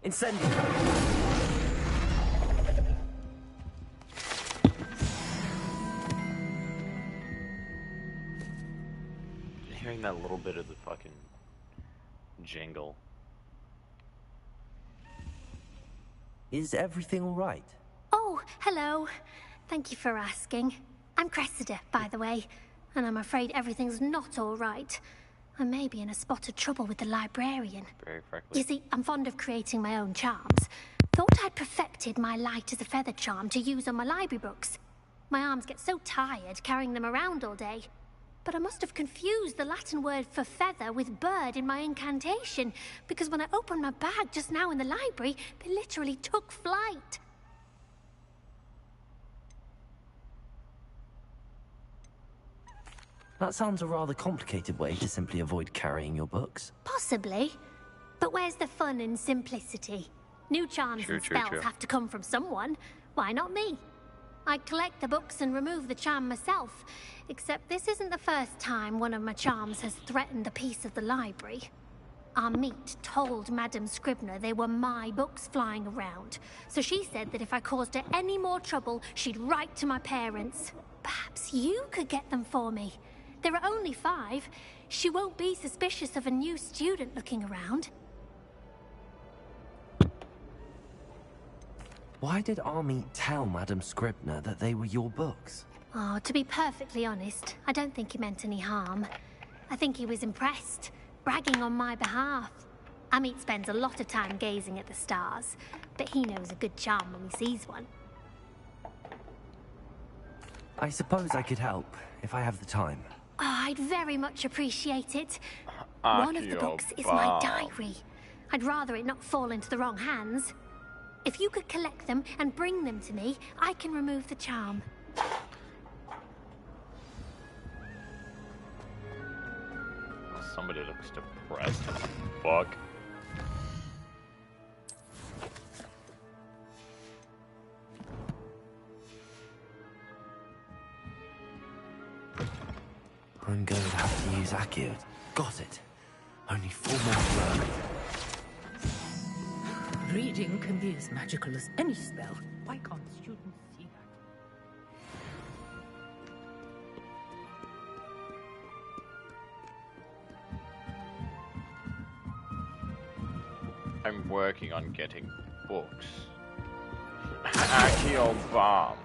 Incendio! Hearing that little bit of the fucking jingle. Is everything all right? Oh, hello. Thank you for asking. I'm Cressida, by the way, and I'm afraid everything's not all right. I may be in a spot of trouble with the librarian. Very frankly. You see, I'm fond of creating my own charms. Thought I'd perfected my light as a feather charm to use on my library books. My arms get so tired carrying them around all day. But I must have confused the Latin word for feather with bird in my incantation, because when I opened my bag just now in the library, they literally took flight. That sounds a rather complicated way to simply avoid carrying your books. Possibly. But where's the fun in simplicity? New charms and spells have to come from someone. Why not me? I collect the books and remove the charm myself. Except this isn't the first time one of my charms has threatened the peace of the library. Our meet told Madame Scribner they were my books flying around. So she said that if I caused her any more trouble, she'd write to my parents. Perhaps you could get them for me. There are only 5. She won't be suspicious of a new student looking around. Why did Army tell Madam Scribner that they were your books? Oh, to be perfectly honest, I don't think he meant any harm. I think he was impressed, bragging on my behalf. Amit spends a lot of time gazing at the stars, but he knows a good charm when he sees one. I suppose I could help, if I have the time. Oh, I'd very much appreciate it. One of the books is my diary. I'd rather it not fall into the wrong hands. If you could collect them and bring them to me, I can remove the charm. Somebody looks depressed. Fuck. I'm going to have to use Accio. Got it. Only 4 more to learn. Reading can be as magical as any spell. Why can't students see that? I'm working on getting books. Accio bomb.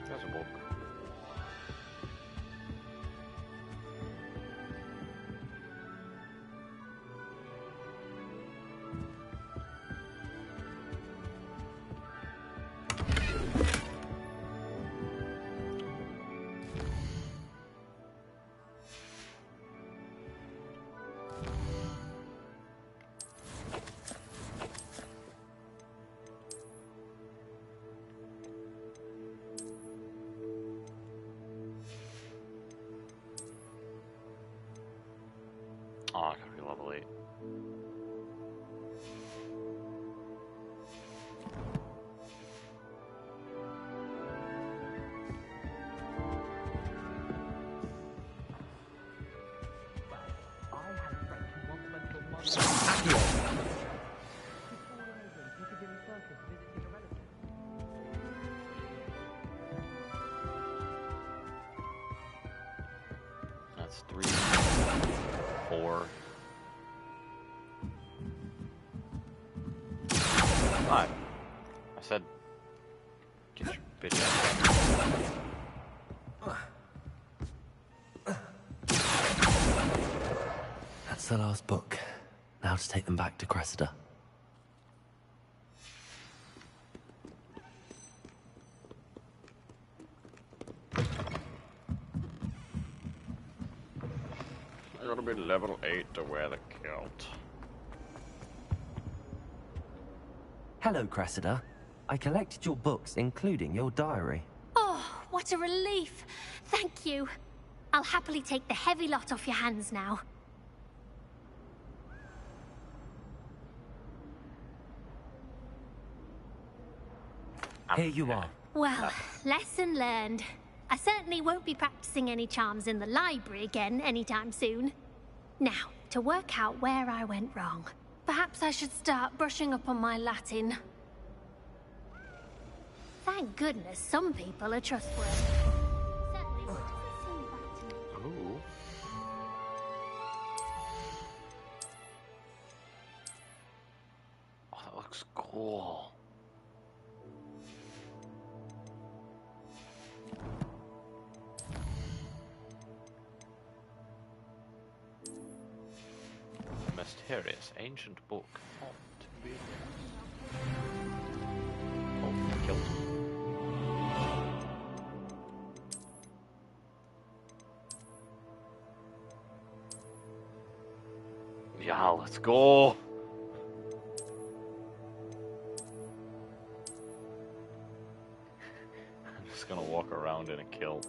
There's a book. Oh, I gotta be level 8. That's 3, 4, 5. I said, get your bitch out. That's the last book. Now to take them back to Cressida. I gotta be level 8 to wear the kilt. Hello, Cressida. I collected your books, including your diary. Oh, what a relief. Thank you. I'll happily take the heavy lot off your hands now. Here you are. Well, lesson learned. I certainly won't be practicing any charms in the library again anytime soon. Now, to work out where I went wrong. Perhaps I should start brushing up on my Latin. Thank goodness some people are trustworthy. Certainly what doesn't seem right to me. Ooh. Oh, that looks cool. Mysterious ancient book thought to be. Oh, killed. Yeah, let's go. I'm just gonna walk around in a kilt.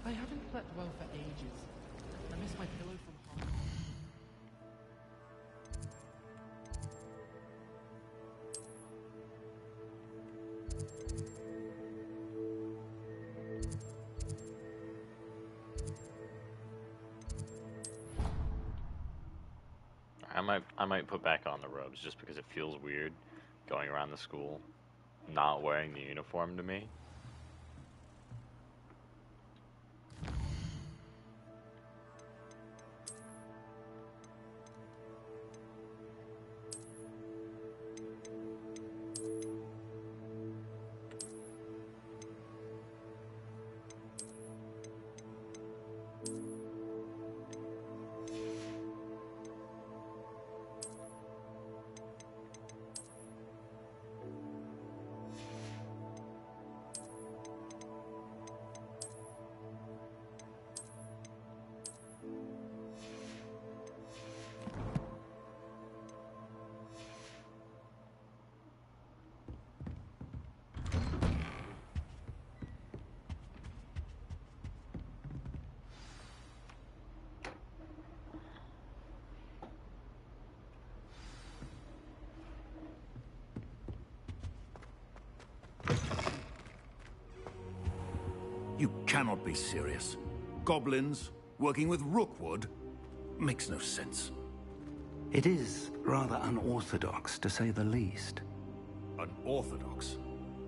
I haven't slept well for ages. I miss my pillow from home. I might put back on the robes just because it feels weird going around the school not wearing the uniform to me. You cannot be serious. Goblins working with Rookwood makes no sense. It is rather unorthodox, to say the least. Unorthodox?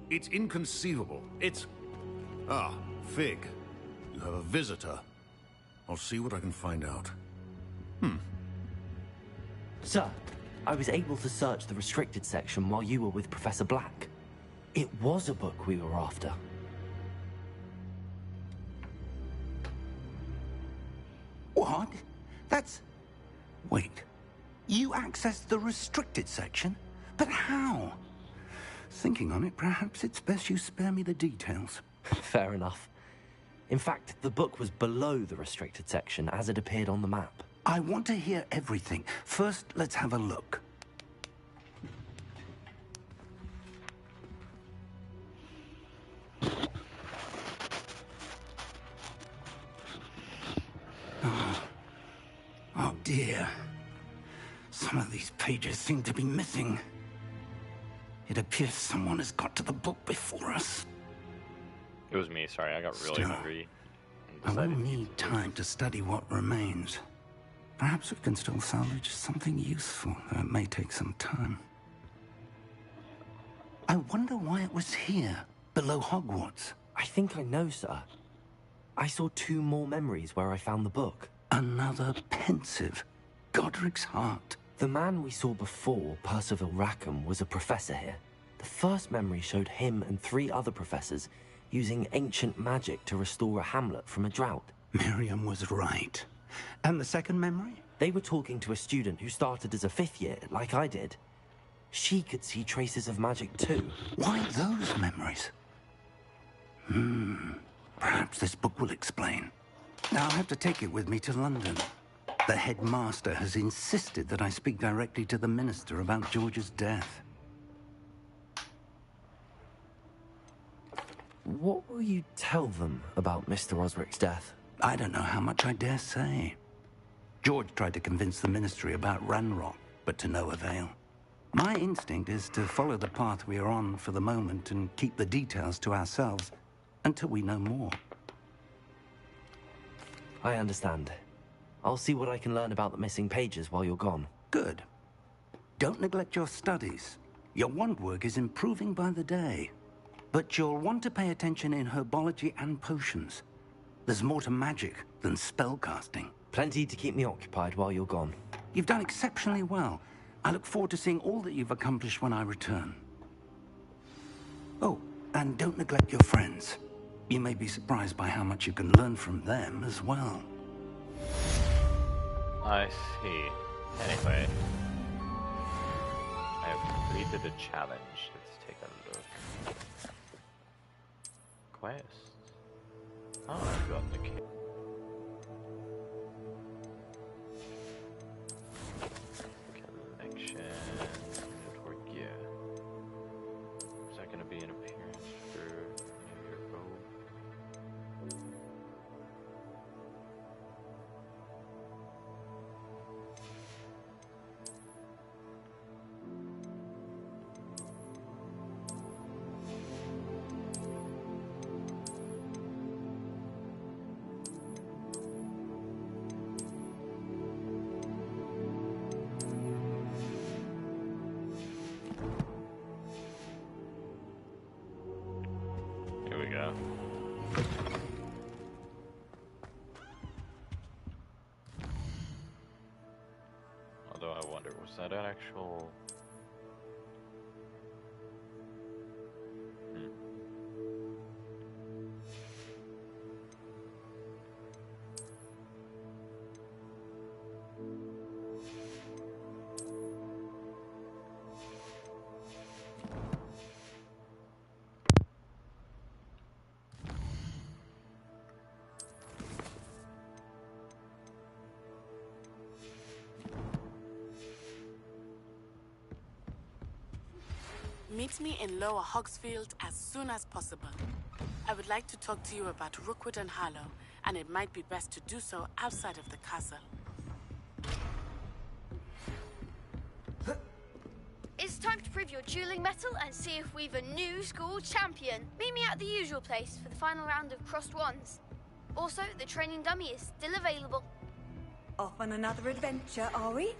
It's inconceivable. It's... Ah, Fig. You have a visitor. I'll see what I can find out. Sir, I was able to search the restricted section while you were with Professor Black. It was a book we were after. What? That's... Wait. You accessed the restricted section? But how? Thinking on it, perhaps it's best you spare me the details. Fair enough. In fact, the book was below the restricted section as it appeared on the map. I want to hear everything. First, let's have a look. Oh dear. Some of these pages seem to be missing. It appears someone has got to the book before us. It was me, sorry, I got really Still, hungry. I will need time to study what remains. Perhaps we can still salvage something useful, though it may take some time. I wonder why it was here, below Hogwarts. I think I know, sir. I saw 2 more memories where I found the book. Another pensive. Godric's heart. The man we saw before, Percival Rackham, was a professor here. The first memory showed him and 3 other professors using ancient magic to restore a hamlet from a drought. Miriam was right. And the second memory? They were talking to a student who started as a 5th year, like I did. She could see traces of magic too. Why those memories? Perhaps this book will explain. Now I'll have to take it with me to London. The headmaster has insisted that I speak directly to the minister about George's death. What will you tell them about Mr. Osric's death? I don't know how much I dare say. George tried to convince the ministry about Ranrock, but to no avail. My instinct is to follow the path we are on for the moment and keep the details to ourselves until we know more. I understand. I'll see what I can learn about the missing pages while you're gone. Good. Don't neglect your studies. Your wand work is improving by the day. But you'll want to pay attention in herbology and potions. There's more to magic than spellcasting. Plenty to keep me occupied while you're gone. You've done exceptionally well. I look forward to seeing all that you've accomplished when I return. Oh, and don't neglect your friends. You may be surprised by how much you can learn from them as well. I see. Anyway, I have completed a challenge. Let's take a look. Quest. Oh, I've got the key. Collection. Inventory gear. Is that going to be an appearance for your robe? go. Although I wonder, was that an actual... Meet me in Lower Hogsfield as soon as possible. I would like to talk to you about Rookwood and Harlow, and it might be best to do so outside of the castle. It's time to prove your dueling mettle and see if we've a new school champion. Meet me at the usual place for the final round of crossed wands. Also, the training dummy is still available. Off on another adventure, are we?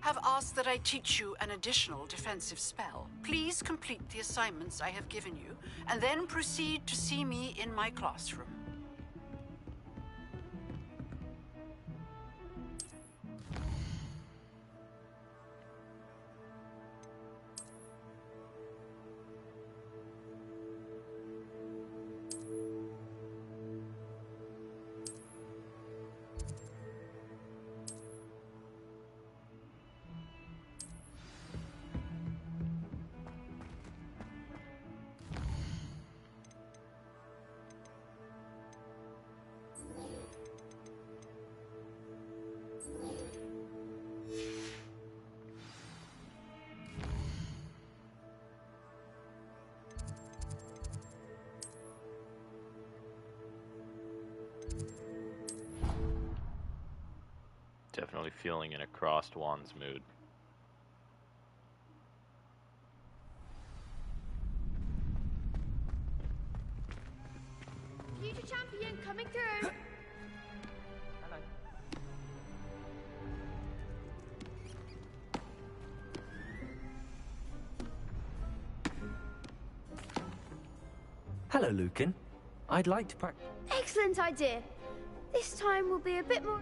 Have asked that I teach you an additional defensive spell. Please complete the assignments I have given you, and then proceed to see me in my classroom. Definitely feeling in a crossed wands mood. Future champion coming through. Hello, Lucan. I'd like to practice. Excellent idea. This time will be a bit more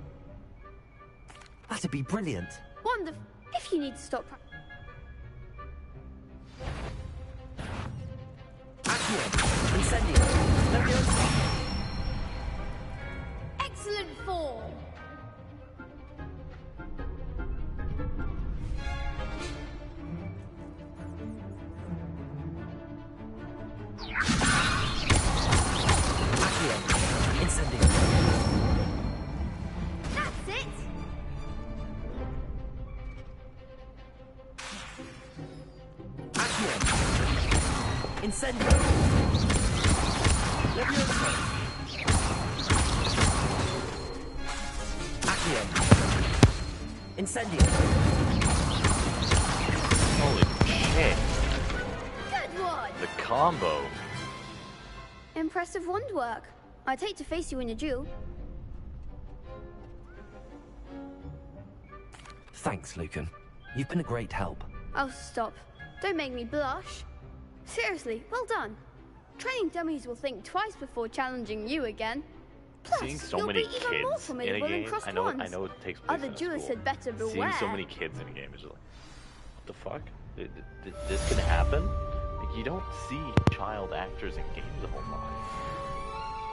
That'd be brilliant. wonderful. If you need to stop Incendio. excellent form. Incendio. That's it. Incendio. Levioso. Accio. Incendio. Holy shit. Good one. The combo. Impressive wand work. I'd hate to face you in a duel. Thanks, Lucan. You've been a great help. Oh, stop. Don't make me blush. Seriously, well done. Training dummies will think twice before challenging you again. Plus, Seeing so you'll many be even more kids in a formidable in game, crossed I know wands. it takes place Other in a duelists school. had better beware. Seeing so many kids in a game is just like, what the fuck? This can happen? Like, you don't see child actors in games a whole lot.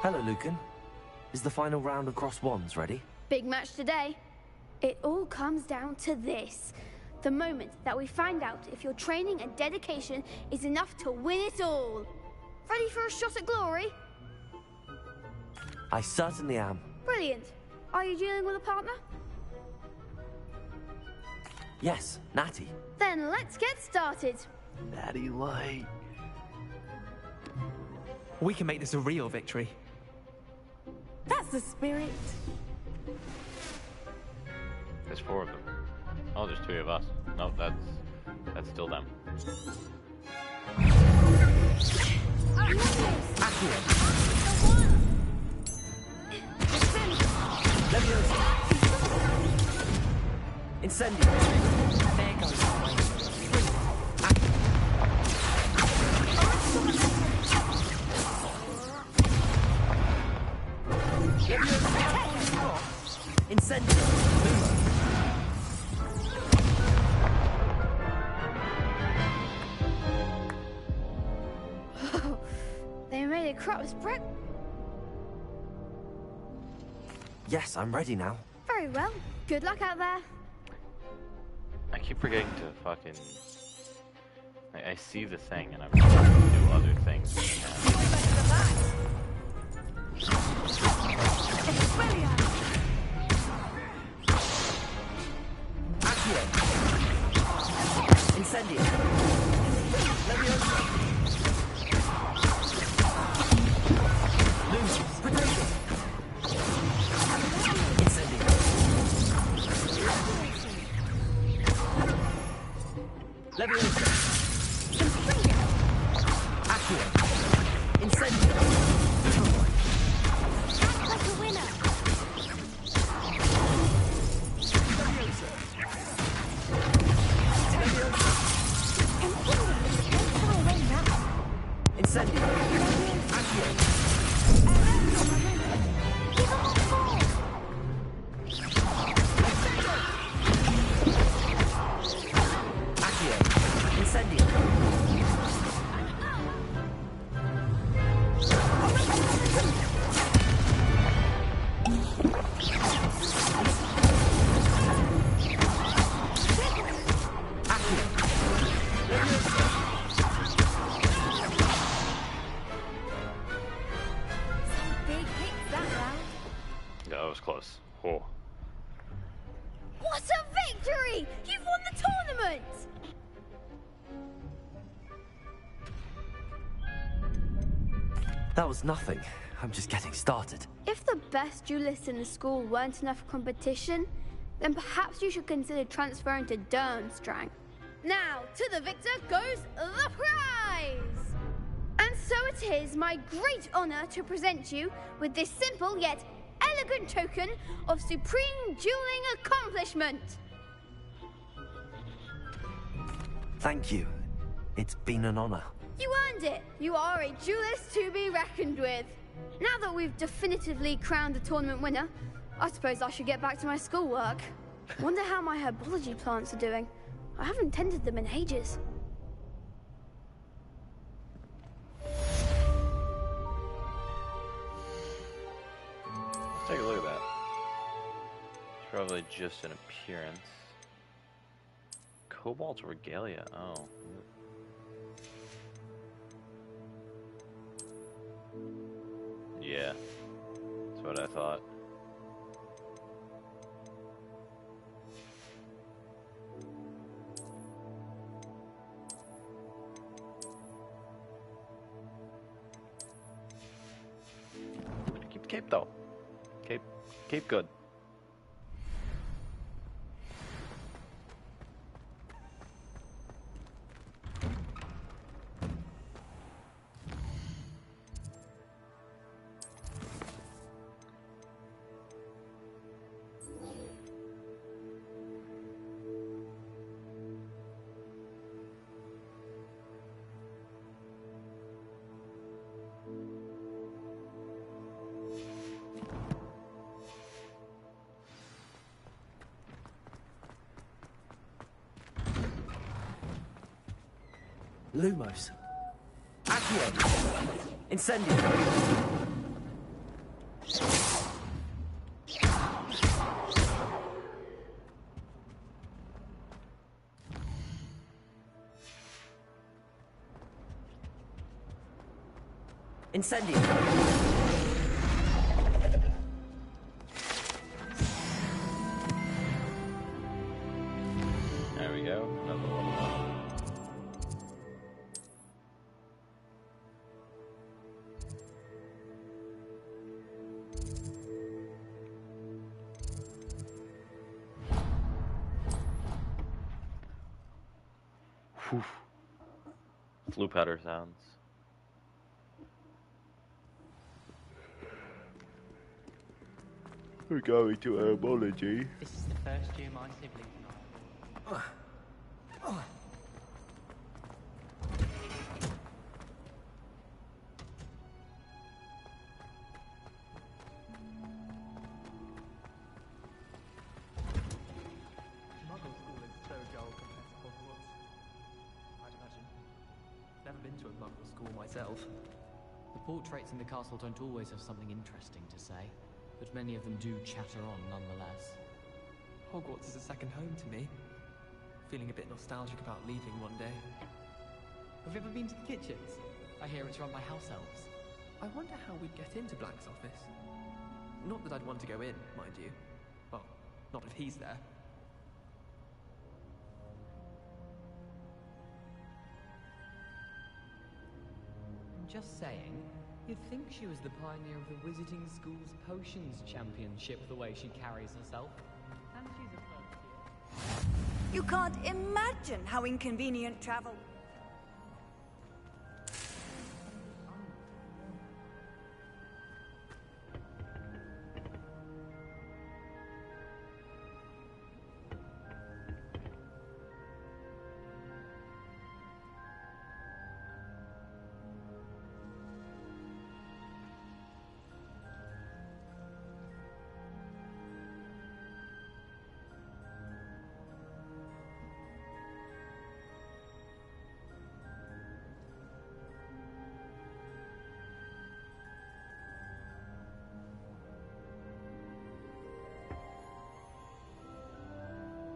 Hello, Lucan. Is the final round of cross wands ready? Big match today. It all comes down to this. The moment that we find out if your training and dedication is enough to win it all. Ready for a shot at glory? I certainly am. Brilliant. Are you dealing with a partner? Yes, Natty. Then let's get started. Natty Light. We can make this a real victory. That's the spirit. There's 4 of them. Oh, there's 3 of us. No, that's still them. Incendio. There goes our way. They made a crops breakfast. Yes, I'm ready now. Very well. Good luck out there. I keep forgetting to fucking... I see the thing and I'm trying to do other things. Incendio. Leviosa. Lucius. Potato. Incendio. Leviosa. Accio. Incendio. Act like a winner. Leviosa. Incendio. Accio. Accio. Incendio. Big hits that round. Yeah, that was close. Oh. What a victory! You've won the tournament! That was nothing. I'm just getting started. If the best duelists in the school weren't enough competition, then perhaps you should consider transferring to Durmstrang. Now, to the victor goes the prize! And so it is my great honor to present you with this simple yet elegant token of supreme dueling accomplishment. Thank you. It's been an honor. You earned it. You are a duelist to be reckoned with. Now that we've definitively crowned the tournament winner, I suppose I should get back to my schoolwork. Wonder how my herbology plants are doing. I haven't tended them in ages. Let's take a look at that. It's probably just an appearance. Cobalt regalia. Oh. Yeah. That's what I thought. Keep Cape though. Cape good. Lumos. Accio. Incendio. Incendio. There we go. Another level up. Whew. Flue powder sounds. We're going to herbology. This is the first year my siblings and I. Muggle school is so dull compared to Hogwarts. I'd imagine. Never been to a Muggle school myself. The portraits in the castle don't always have something interesting to say, but many of them do chatter on nonetheless. Hogwarts is a second home to me. Feeling a bit nostalgic about leaving one day. Have you ever been to the kitchens? I hear it's run by house elves. I wonder how we'd get into Black's office. Not that I'd want to go in, mind you. Well, not if he's there. Just saying, you'd think she was the pioneer of the Wizarding School's Potions Championship the way she carries herself. And she's a first year. You can't imagine how inconvenient travel.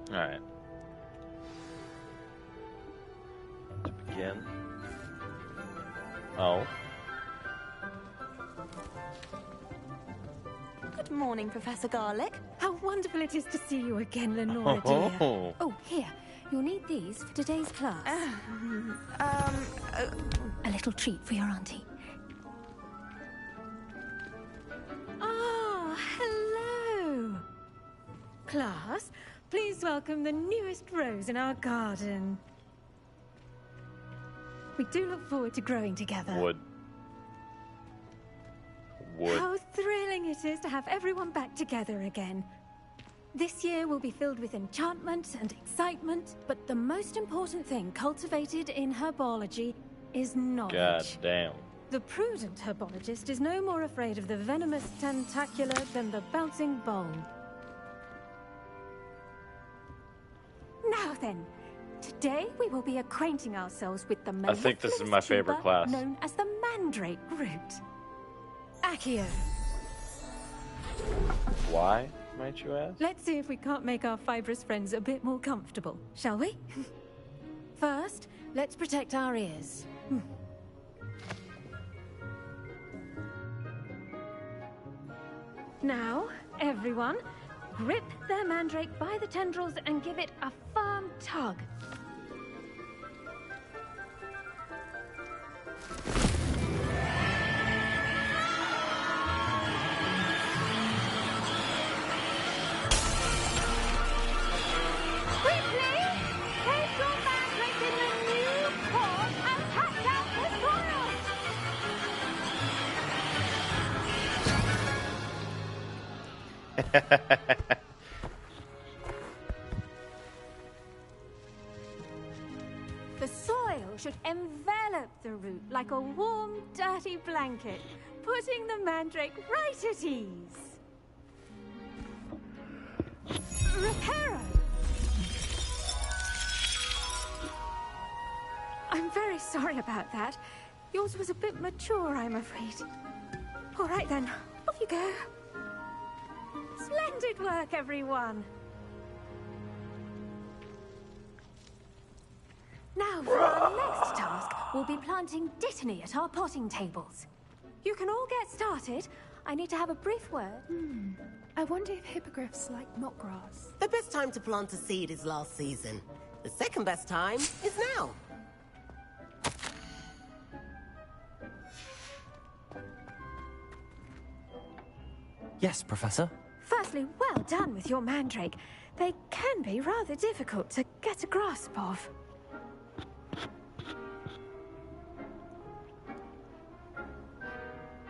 Alright. To begin. Oh. Good morning, Professor Garlick. How wonderful it is to see you again, Lenora dear. Oh. Oh, here. You'll need these for today's class. A little treat for your auntie. Ah, hello. Class, please welcome the newest rose in our garden. We do look forward to growing together. Wood. How thrilling it is to have everyone back together again. This year will be filled with enchantment and excitement, but the most important thing cultivated in herbology is knowledge. God damn. The prudent herbologist is no more afraid of the venomous tentacular than the bouncing bulb. Now then, today we will be acquainting ourselves with the I think this is my favorite tuber class. known as the mandrake root. Accio. Why, might you ask? Let's see if we can't make our fibrous friends a bit more comfortable, shall we? First, let's protect our ears. Now, everyone, grip their mandrake by the tendrils and give it a firm tug. Quickly, take your mandrake in the new pot and pack out the The soil should envelop the root like a warm, dirty blanket, putting the mandrake right at ease. Reparo! I'm very sorry about that. Yours was a bit mature, I'm afraid. All right then, off you go. Splendid work, everyone. Now, for our next task, we'll be planting dittany at our potting tables. You can all get started. I need to have a brief word. I wonder if hippogriffs like knotgrass. The best time to plant a seed is last season. The second best time is now. Yes, Professor. Firstly, well done with your mandrake. They can be rather difficult to get a grasp of.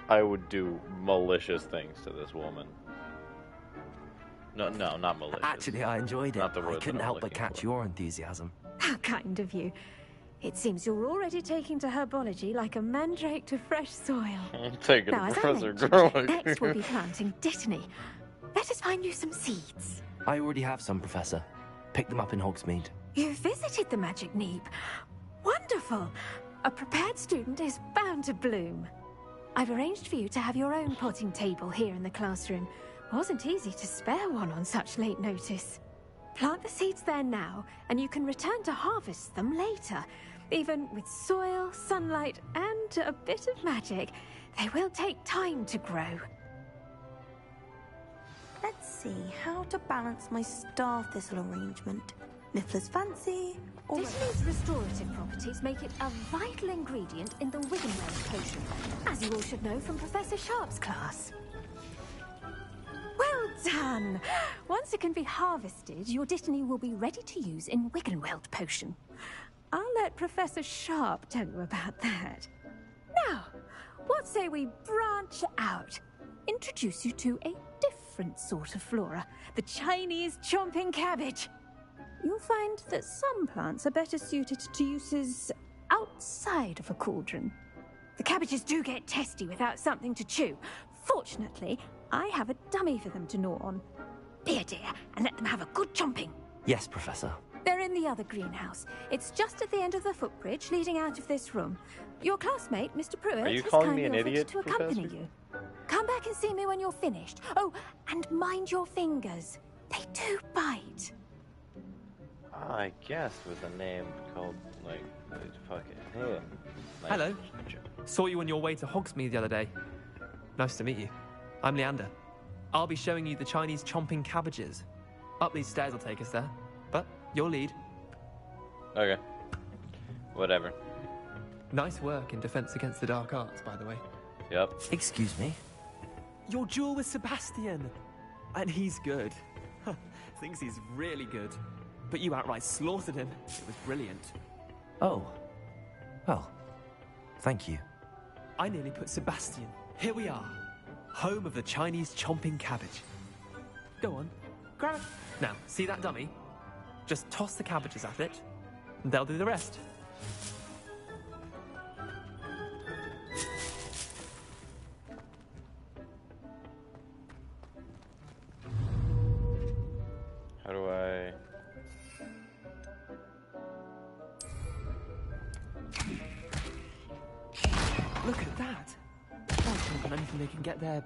I would do malicious things to this woman. No, not malicious. Actually, I enjoyed it. Not the I word couldn't that I'm help but looking catch your enthusiasm. How kind of you. It seems you're already taking to herbology like a mandrake to fresh soil. I'm taking Now, to as I Professor mentioned, Garlick. next we'll be planting dittany. Let us find you some seeds. I already have some, Professor. Picked them up in Hogsmeade. You visited the Magic Neep. Wonderful. A prepared student is bound to bloom. I've arranged for you to have your own potting table here in the classroom. Wasn't easy to spare one on such late notice. Plant the seeds there now, and you can return to harvest them later. Even with soil, sunlight, and a bit of magic, they will take time to grow. Let's see how to balance my star thistle arrangement. Niffler's fancy, or... Diddley's restorative properties make it a vital ingredient in the Wiggenweld potion, as you all should know from Professor Sharp's class. Well done! Once it can be harvested, your Dittany will be ready to use in Wiggenweld potion. I'll let Professor Sharp tell you about that. Now, what say we branch out? Introduce you to a different sort of flora, the Chinese chomping cabbage. You'll find that some plants are better suited to uses outside of a cauldron. The cabbages do get testy without something to chew. Fortunately, I have a dummy for them to gnaw on. Be a dear and let them have a good chomping. Yes, Professor. They're in the other greenhouse. It's just at the end of the footbridge leading out of this room. Your classmate, Mr. Pruitt, Are you has calling kindly me an offered idiot, to accompany Professor? you. Come back and see me when you're finished. Oh, and mind your fingers. They do bite. I guess with a name called, like, fucking him. Like, Hello. Saw you on your way to Hogsmeade the other day. Nice to meet you. I'm Leander. I'll be showing you the Chinese chomping cabbages. Up these stairs will take us there. But your lead. Okay. Whatever. Nice work in Defense Against the Dark Arts, by the way. Yep. Excuse me? Your duel with Sebastian. And he's good. Thinks he's really good. But you outright slaughtered him. It was brilliant. Oh. Well, thank you. I nearly put Sebastian. Here we are. Home of the Chinese chomping cabbage. Go on. Grab it. Now, see that dummy? Just toss the cabbages at it, and they'll do the rest. How do I... Look at that! Oh, anything they can get their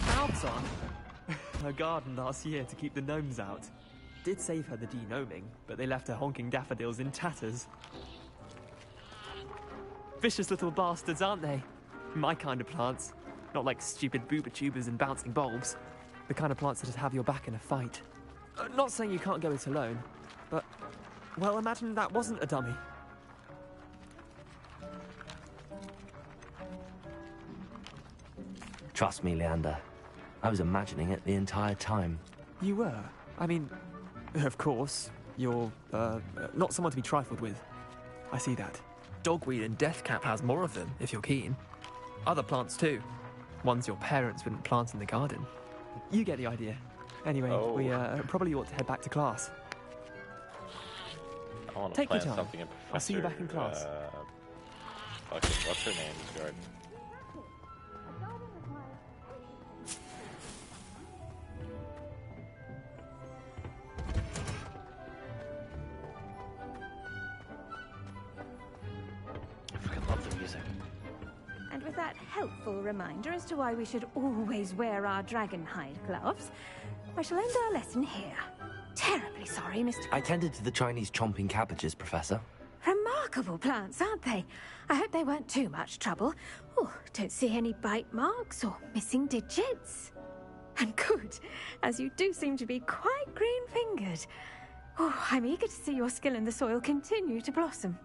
mouths on. Her garden last year to keep the gnomes out. Did save her the de-gnoming, but they left her honking daffodils in tatters. Vicious little bastards, aren't they? My kind of plants. Not like stupid booba tubers and bouncing bulbs. The kind of plants that'd have your back in a fight. Not saying you can't go it alone, but... Well, imagine that wasn't a dummy. Trust me, Leander. I was imagining it the entire time. You were? I mean, of course, you're, not someone to be trifled with. I see that. Dogweed and deathcap has more of them, if you're keen. Other plants, too. Ones your parents wouldn't plant in the garden. You get the idea. Anyway, we probably ought to head back to class. I want to Take your plant time. something in Professor... I'll see you back in class. Fucking, what's her name's garden? I fucking love the music. And with that helpful reminder as to why we should always wear our dragonhide gloves, I shall end our lesson here. Terribly sorry, Mr. I tended to the Chinese chomping cabbages, Professor. Remarkable plants, aren't they? I hope they weren't too much trouble. Oh, don't see any bite marks or missing digits. And good, as you do seem to be quite green-fingered. Oh, I'm eager to see your skill in the soil continue to blossom.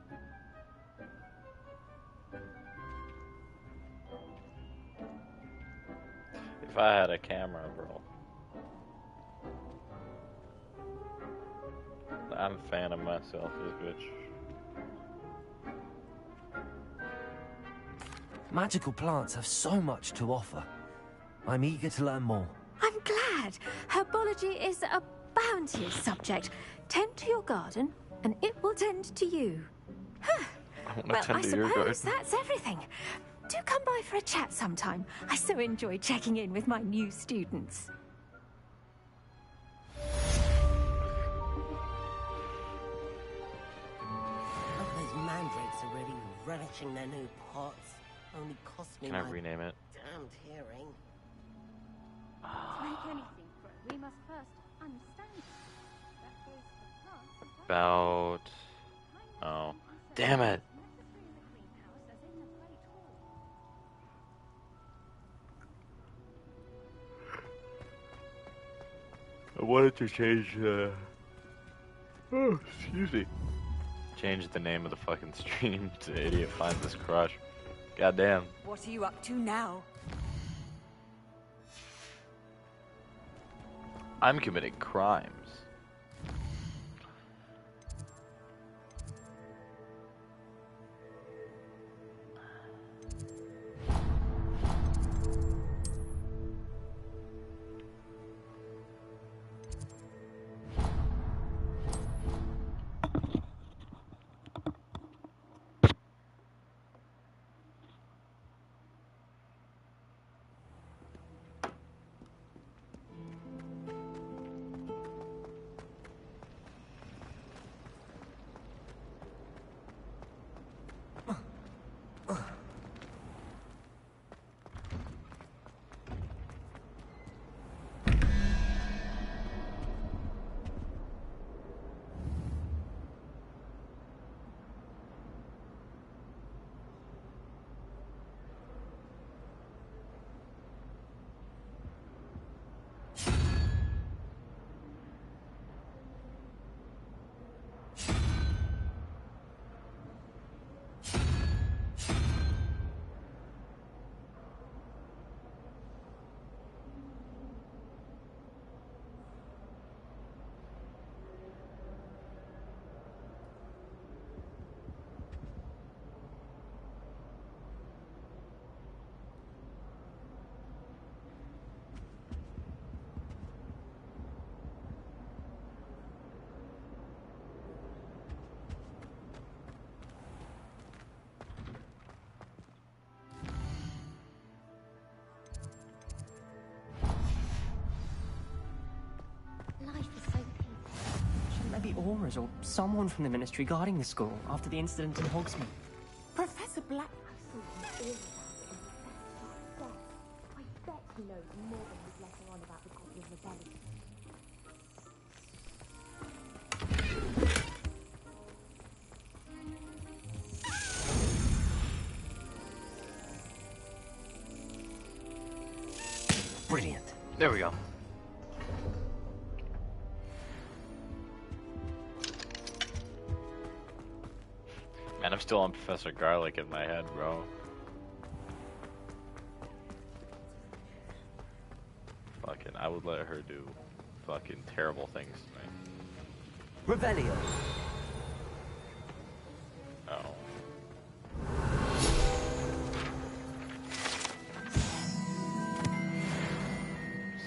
If I had a camera, bro. I'm a fan of myself, this bitch. Magical plants have so much to offer. I'm eager to learn more. I'm glad. Herbology is a bounteous subject. Tend to your garden, and it will tend to you. Well, I suppose that's everything. Do come by for a chat sometime. I so enjoy checking in with my new students. Oh, those mandrakes are really relishing their new pots. Only cost me Can I my rename it? damned hearing. To make anything grow, we must first understand it. That goes for plants as well. About... Oh. Damn it! Necessary in the greenhouse as in the Great Hall. I wanted to change oh, excuse me. Change the name of the fucking stream to Idiot Finds His Crush. Goddamn. What are you up to now? I'm committing crimes. Life is so peaceful. Shouldn't there be auras or someone from the ministry guarding the school after the incident in Hogsmeade? Professor Black. I bet he knows more than he's letting on about the copy of rebellion. Brilliant. There we go. Man, I'm still on Professor Garlic in my head, bro. Fucking, I would let her do fucking terrible things to me. Revelio. Oh.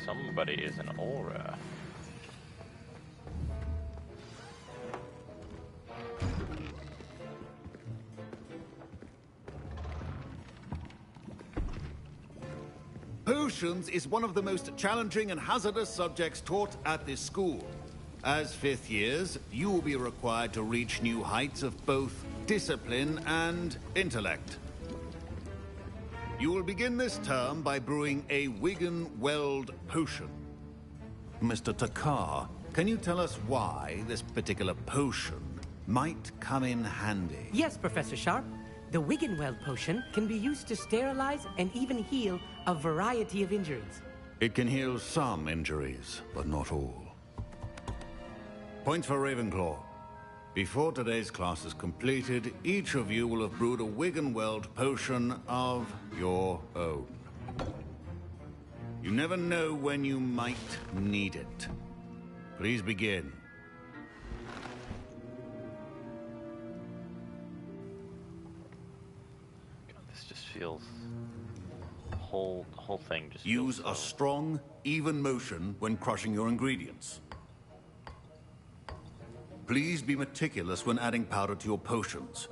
Somebody is an aura. Potions is one of the most challenging and hazardous subjects taught at this school. As fifth years, you will be required to reach new heights of both discipline and intellect. You will begin this term by brewing a Wigan Weld potion. Mr. Takar, can you tell us why this particular potion might come in handy? Yes, Professor Sharp. The Wiggenweld potion can be used to sterilize and even heal a variety of injuries. It can heal some injuries, but not all. Points for Ravenclaw. Before today's class is completed, each of you will have brewed a Wiggenweld potion of your own. You never know when you might need it. Please begin. God, this just feels... The whole thing just Use feels a strong, even motion when crushing your ingredients. Please be meticulous when adding powder to your potions.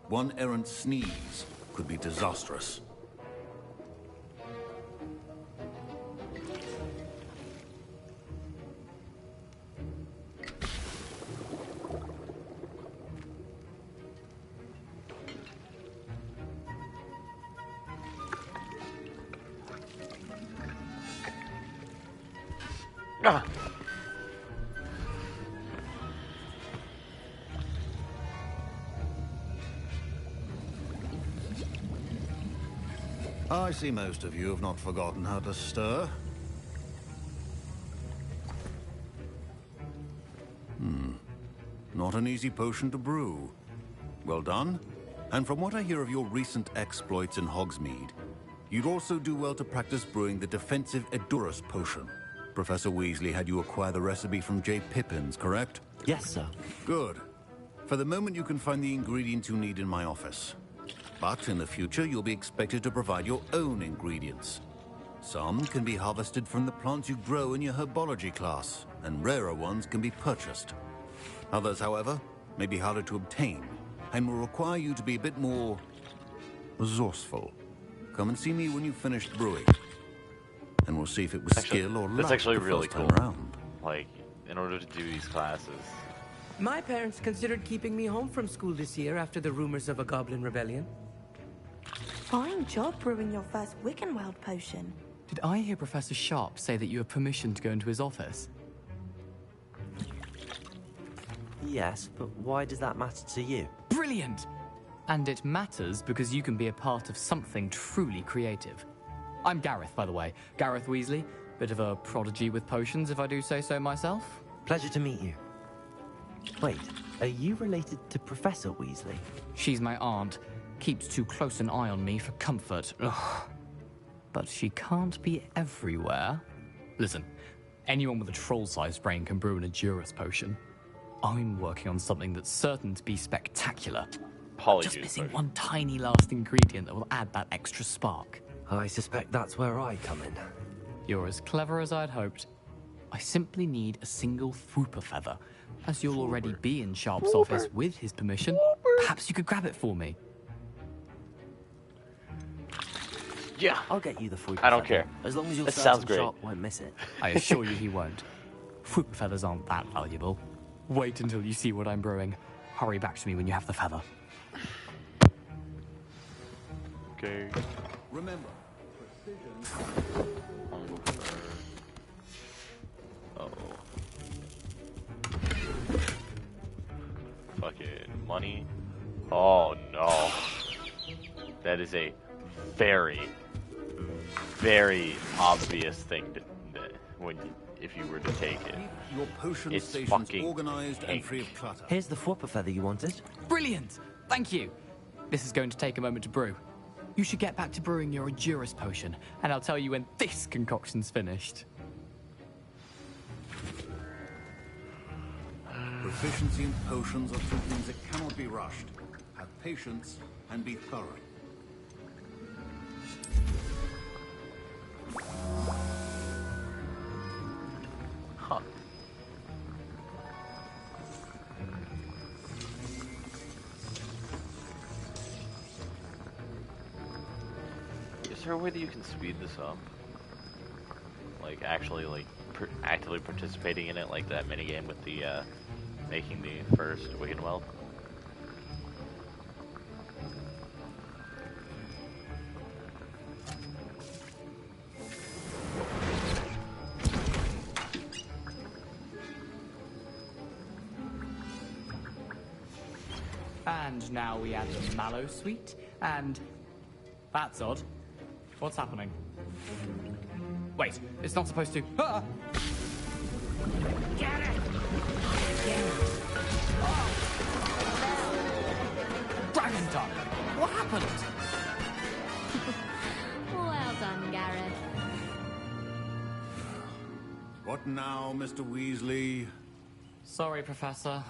One errant sneeze could be disastrous. Ah. I see most of you have not forgotten how to stir. Not an easy potion to brew. Well done. And from what I hear of your recent exploits in Hogsmeade, you'd also do well to practice brewing the defensive Edurus potion. Professor Weasley had you acquire the recipe from J. Pippins, correct? Yes, sir. Good. For the moment, you can find the ingredients you need in my office. But in the future, you'll be expected to provide your own ingredients. Some can be harvested from the plants you grow in your herbology class, and rarer ones can be purchased. Others, however, may be harder to obtain, and will require you to be a bit more resourceful. Come and see me when you've finished brewing, and we'll see if it was skill or luck. That's actually the really first cool. time around. Like, in order to do these classes. My parents considered keeping me home from school this year after the rumors of a goblin rebellion. Fine job brewing your first Wiccanweld potion. Did I hear Professor Sharp say that you have permission to go into his office? Yes, but why does that matter to you? Brilliant! And it matters because you can be a part of something truly creative. I'm Gareth, by the way. Gareth Weasley. Bit of a prodigy with potions, if I do say so myself. Pleasure to meet you. Wait, are you related to Professor Weasley? She's my aunt. Keeps too close an eye on me for comfort. Ugh. But she can't be everywhere. Listen, anyone with a troll-sized brain can brew an Edurus potion. I'm working on something that's certain to be spectacular. Just missing one tiny last ingredient that will add that extra spark. I suspect that's where I come in. You're as clever as I'd hoped. I simply need a single Fwooper feather. As you'll already be in Sharp's office with his permission, perhaps you could grab it for me. Yeah. I'll get you the Fwooper I don't feather, care. As long as you're That certain sounds great. Sharp won't miss it. I assure you he won't. Fwooper feathers aren't that valuable. Wait until you see what I'm brewing. Hurry back to me when you have the feather. Okay. Remember, Oh. Fucking money. Oh no. That is a very, very obvious thing to, when if you were to take it. your potion It's station's fucking organized and pink. free of clutter. Here's the Fwooper feather you wanted. Brilliant! Thank you. This is going to take a moment to brew. You should get back to brewing your Edurus potion, and I'll tell you when this concoction's finished. Proficiency in potions are two things that cannot be rushed. Have patience and be thorough. Huh. Is there a way that you can speed this up? Like actually, like actively participating in it, like that minigame with the making the first Wiccanweld? And now we add the mallow sweet, and that's odd. What's happening? Wait, it's not supposed to. Ah! Get it! Dragon tongue! What happened? Well done, Gareth. What now, Mr. Weasley? Sorry, Professor.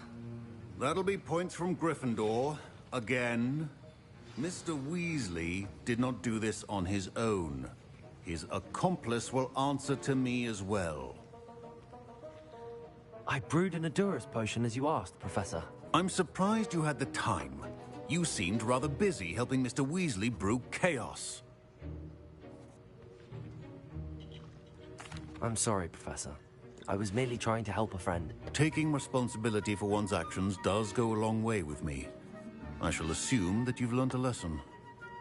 That'll be points from Gryffindor. Again. Mr. Weasley did not do this on his own. His accomplice will answer to me as well. I brewed an Edurus potion as you asked, Professor. I'm surprised you had the time. You seemed rather busy helping Mr. Weasley brew chaos. I'm sorry, Professor. I was merely trying to help a friend. Taking responsibility for one's actions does go a long way with me. I shall assume that you've learnt a lesson.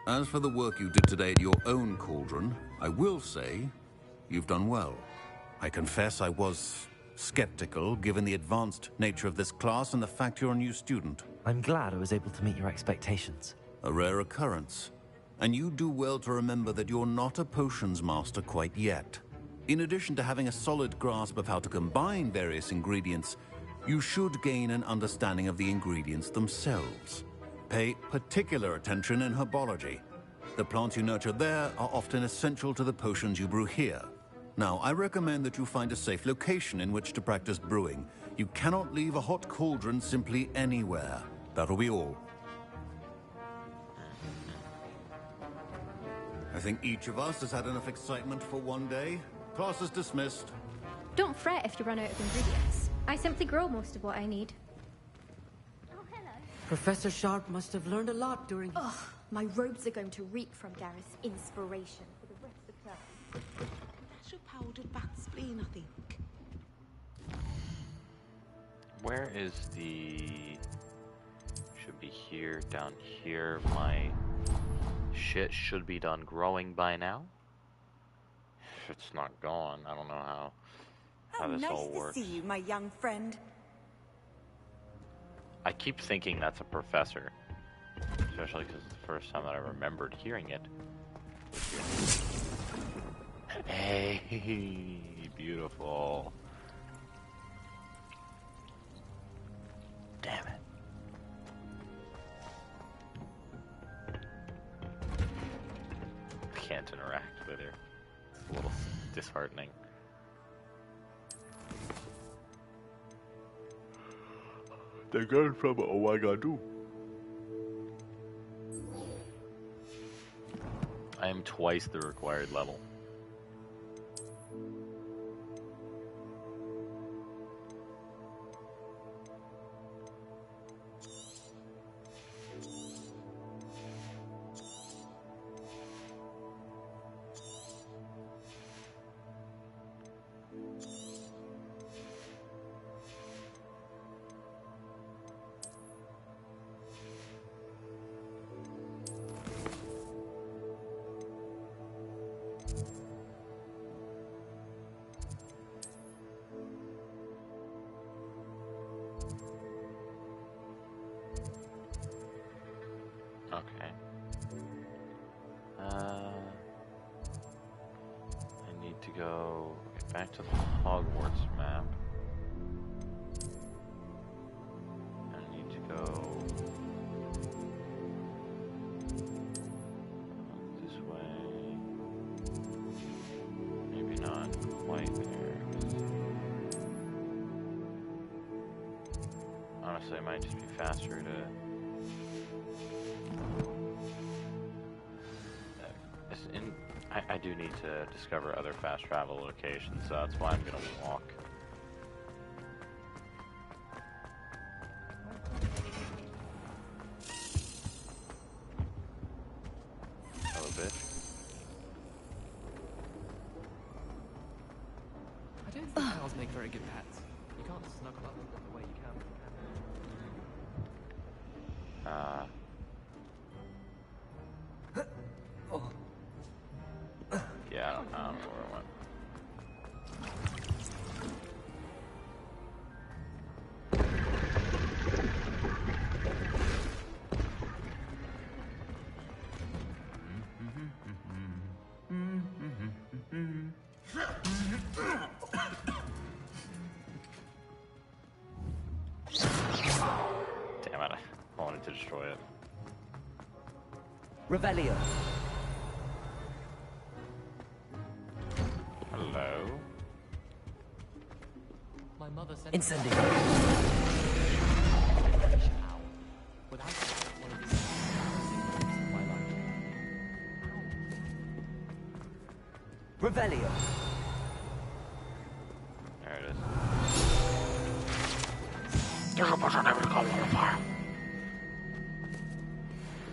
As for the work you did today at your own cauldron, I will say you've done well. I confess I was skeptical, given the advanced nature of this class and the fact you're a new student. I'm glad I was able to meet your expectations. A rare occurrence. And you do well to remember that you're not a potions master quite yet. In addition to having a solid grasp of how to combine various ingredients, you should gain an understanding of the ingredients themselves. Pay particular attention in herbology. The plants you nurture there are often essential to the potions you brew here. Now, I recommend that you find a safe location in which to practice brewing. You cannot leave a hot cauldron simply anywhere. That'll be all. I think each of us has had enough excitement for one day. Class is dismissed. Don't fret if you run out of ingredients. I simply grow most of what I need. Professor Sharp must have learned a lot during... Ugh, my robes are going to reek from Gareth's inspiration for the rest of term. That's your powdered bat spleen, I think. Where is the... Should be here, down here. My shit should be done growing by now. If it's not gone, I don't know how this all works. Nice to see you, my young friend. I keep thinking that's a professor. Especially because it's the first time that I remembered hearing it. Hey, beautiful. Damn it. I can't interact with her. It's a little disheartening. They're going from Ouagadougou. I am twice the required level. Okay. I need to go back to the Hogwarts map. I need to go this way. Maybe not quite there. Honestly, it might just be faster to... I do need to discover other fast travel locations, so that's why I'm gonna walk. Hello, bitch. I don't think owls make very good pets. You can't snuggle up with them the way you can. Yeah, I don't know where I went. Damn it, I wanted to destroy it. Revelio. Hello? My mother said... Incendio. Without one of these in my life. Revelio. There it is. There's a bunch on every color on fire.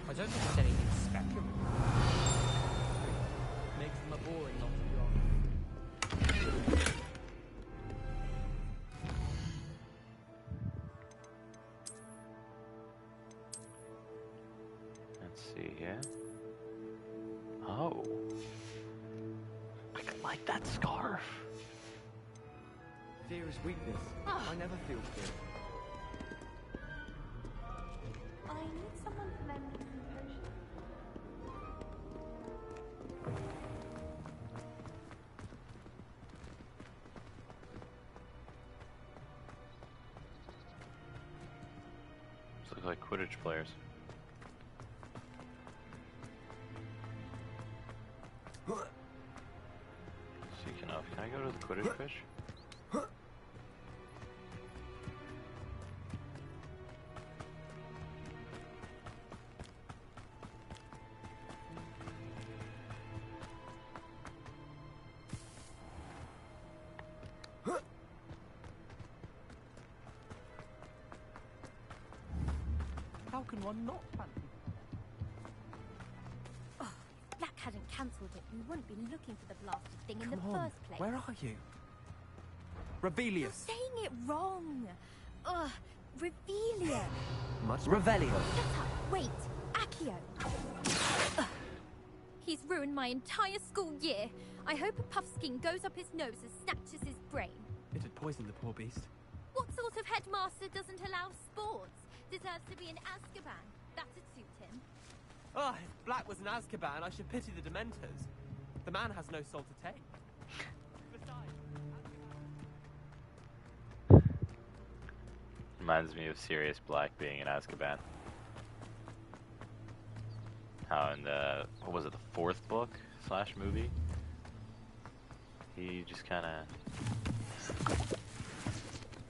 I don't think there's anything special. Makes them a boring lot of rock. Let's see here. Oh. I like that scarf. Fear is weakness. I never feel fear. I need someone to lend me some potions. These look like Quidditch players. Speaking of, can I go to the Quidditch pitch? How can one not fancy? Oh, if Black hadn't cancelled it, we wouldn't be looking for the blasted thing in the Come on, first place. where are you? You're Rebellious. saying it wrong. Ugh, Revelia. Much Revelio. Shut up. Wait, Accio. Ugh. He's ruined my entire school year. I hope a puffskein goes up his nose and snatches his brain. It had poisoned the poor beast. What sort of headmaster doesn't allow sports? Deserves to be in Azkaban. That'd suit him. Ah, if Black was in Azkaban, I should pity the Dementors. The man has no soul to take. Reminds me of Sirius Black being in Azkaban. How in the, what was it, the fourth book / movie? He just kind of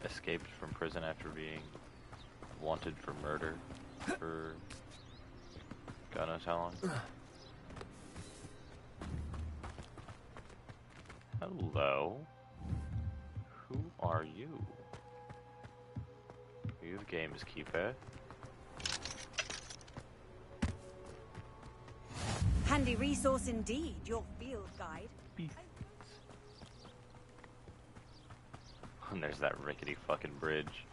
escaped from prison after being wanted for murder for God knows how long. Hello. Who are you? Are you the game's keeper? Handy resource indeed, your field guide. And there's that rickety fucking bridge.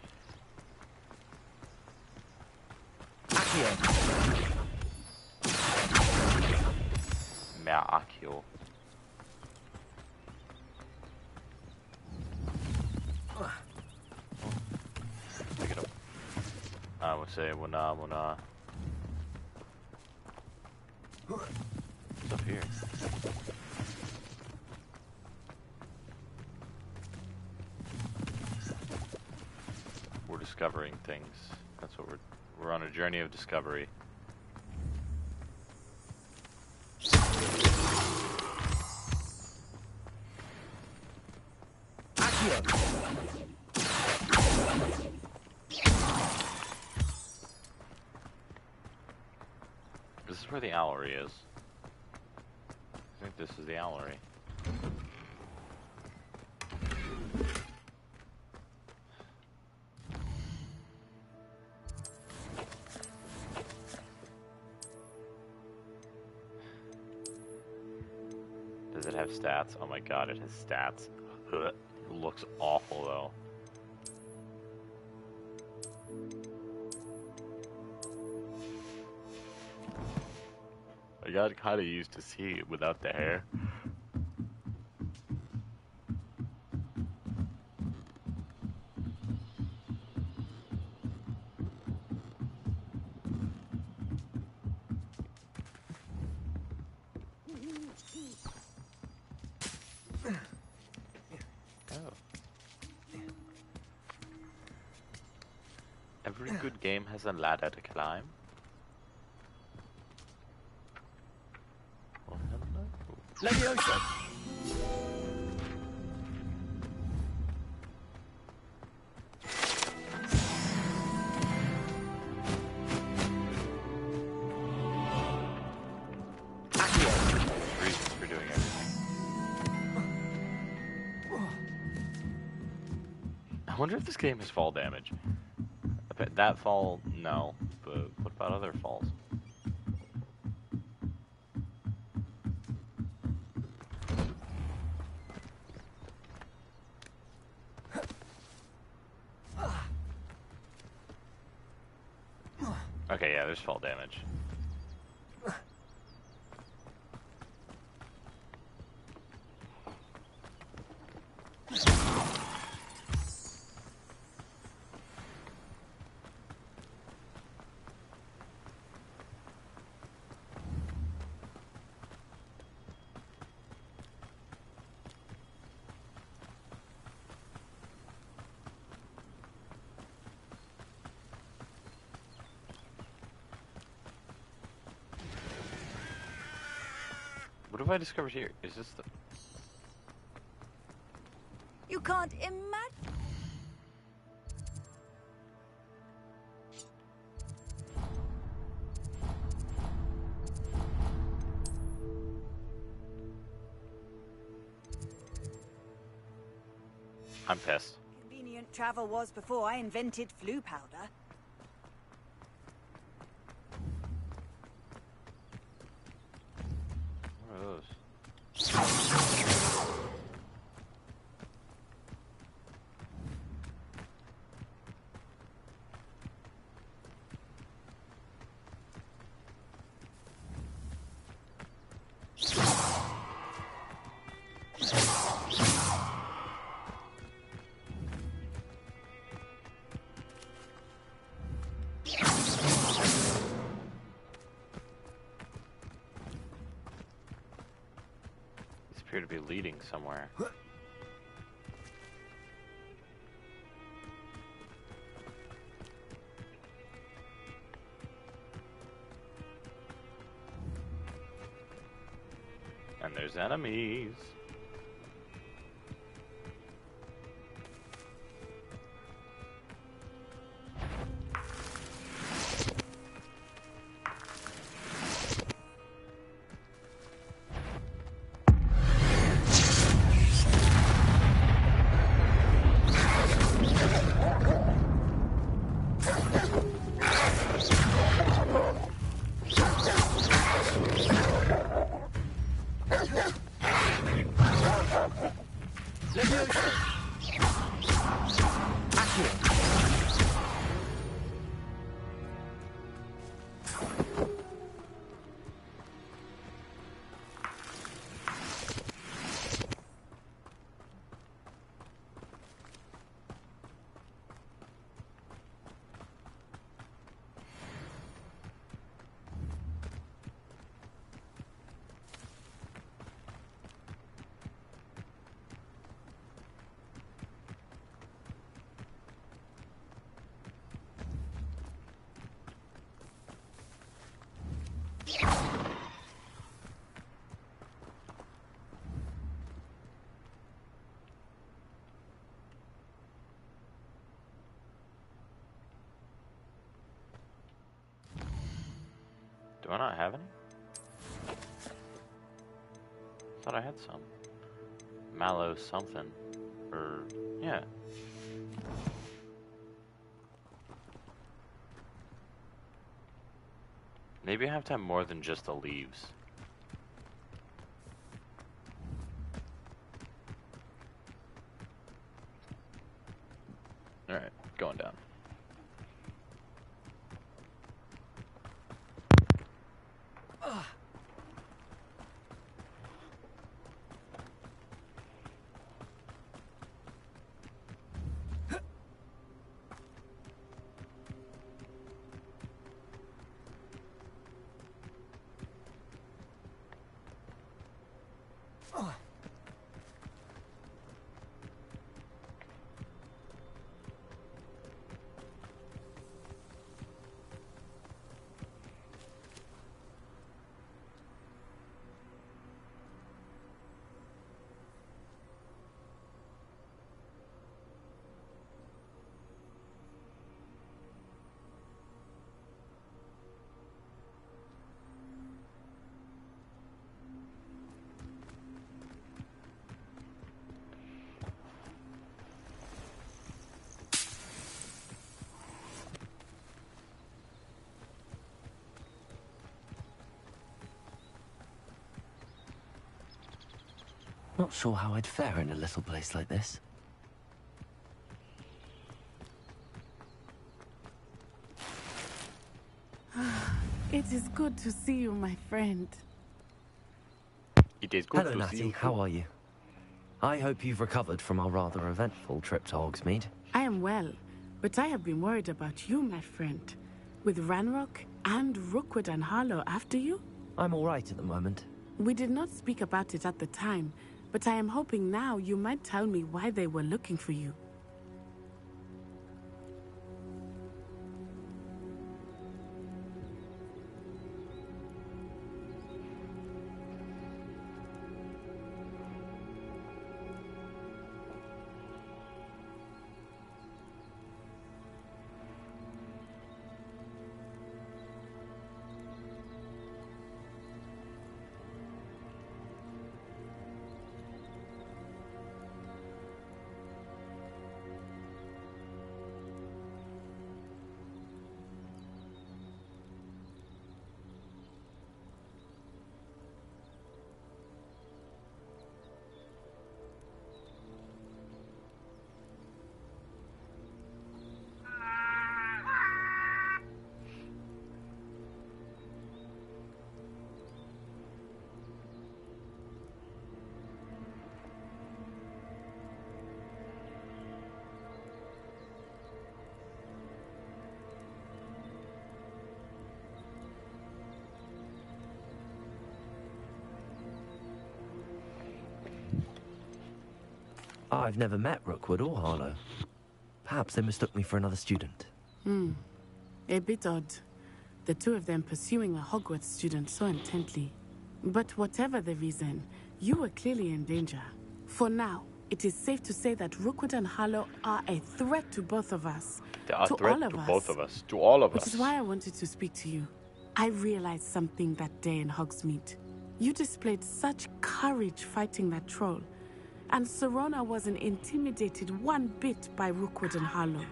Accio. Pick it up. I would say wana. What's up here? We're discovering things. That's what we're on a journey of discovery. This is where the owlery is. I think this is the owlery. Does it have stats? Oh my god, it has stats. Ugh. It looks awful though. I got kind of used to seeing it without the hair. Every good game has a ladder to climb. Oh, hello. Leviosa! Reasons for doing everything. I wonder if this game has fall damage. I bet that fall, no. But what about other falls? Okay, yeah, there's fall damage. What have I discovered here? Is this the... You can't imagine. I'm pissed. Convenient travel was before I invented flu powder. What are those? These appear to be leading somewhere. And there's enemies. Do I not have any? Thought I had some. Mallow something. Or, yeah. Maybe I have to have more than just the leaves. Alright, going down. Not sure how I'd fare in a little place like this. It is good to see you, my friend. It is good Hello, to Natty. see you. How are you? I hope you've recovered from our rather eventful trip to Hogsmeade. I am well, but I have been worried about you, my friend. With Ranrock and Rookwood and Harlow after you? I'm all right at the moment. We did not speak about it at the time, but I am hoping now you might tell me why they were looking for you. I've never met Rookwood or Harlow. Perhaps they mistook me for another student. A bit odd. The two of them pursuing a Hogwarts student so intently. But whatever the reason, you were clearly in danger. For now, it is safe to say that Rookwood and Harlow are a threat to both of us. They are a to threat all of to us. both of us. To all of us. Which is why I wanted to speak to you. I realized something that day in Hogsmeade. You displayed such courage fighting that troll. And Serona wasn't intimidated one bit by Rookwood and Harlow.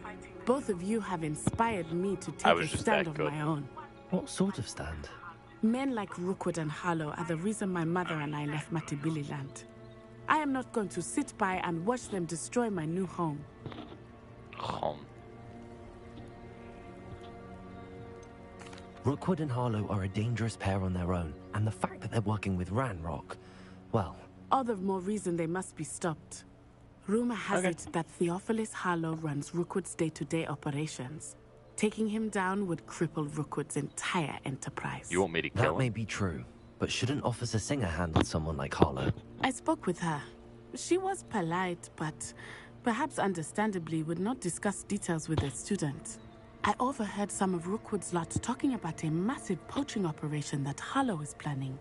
Both of you have inspired me to take a stand of my own. What sort of stand? Men like Rookwood and Harlow are the reason my mother and I left Matibili land. I am not going to sit by and watch them destroy my new home. Home. Rookwood and Harlow are a dangerous pair on their own, and the fact that they're working with Ranrock, well... All the more reason they must be stopped. Rumor has it that Theophilus Harlow runs Rookwood's day-to-day operations. Taking him down would cripple Rookwood's entire enterprise. You want me to kill him? That may be true, but shouldn't Officer Singer handle someone like Harlow? I spoke with her. She was polite, but perhaps understandably would not discuss details with a student. I overheard some of Rookwood's lot talking about a massive poaching operation that Harlow is planning.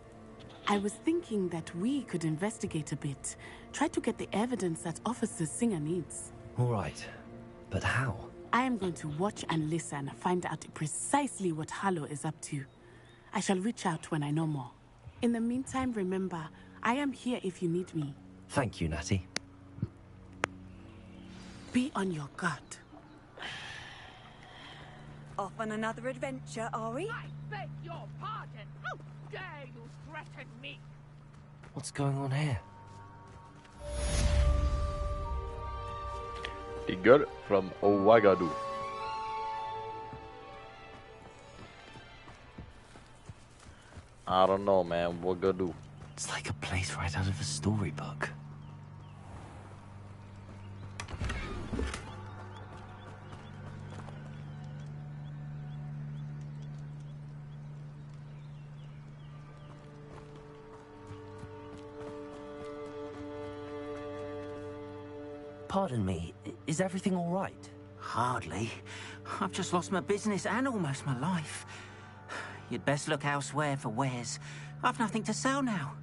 I was thinking that we could investigate a bit, try to get the evidence that Officer Singer needs. All right, but how? I am going to watch and listen, find out precisely what Harlow is up to. I shall reach out when I know more. In the meantime, remember, I am here if you need me. Thank you, Natty. Be on your guard. Off on another adventure, are we? I beg your pardon. How dare you threaten me? What's going on here? The girl from Ouagadougou. I don't know, man. Ouagadougou. It's like a place right out of a storybook. Pardon me, is everything all right? Hardly. I've just lost my business and almost my life. You'd best look elsewhere for wares. I've nothing to sell now.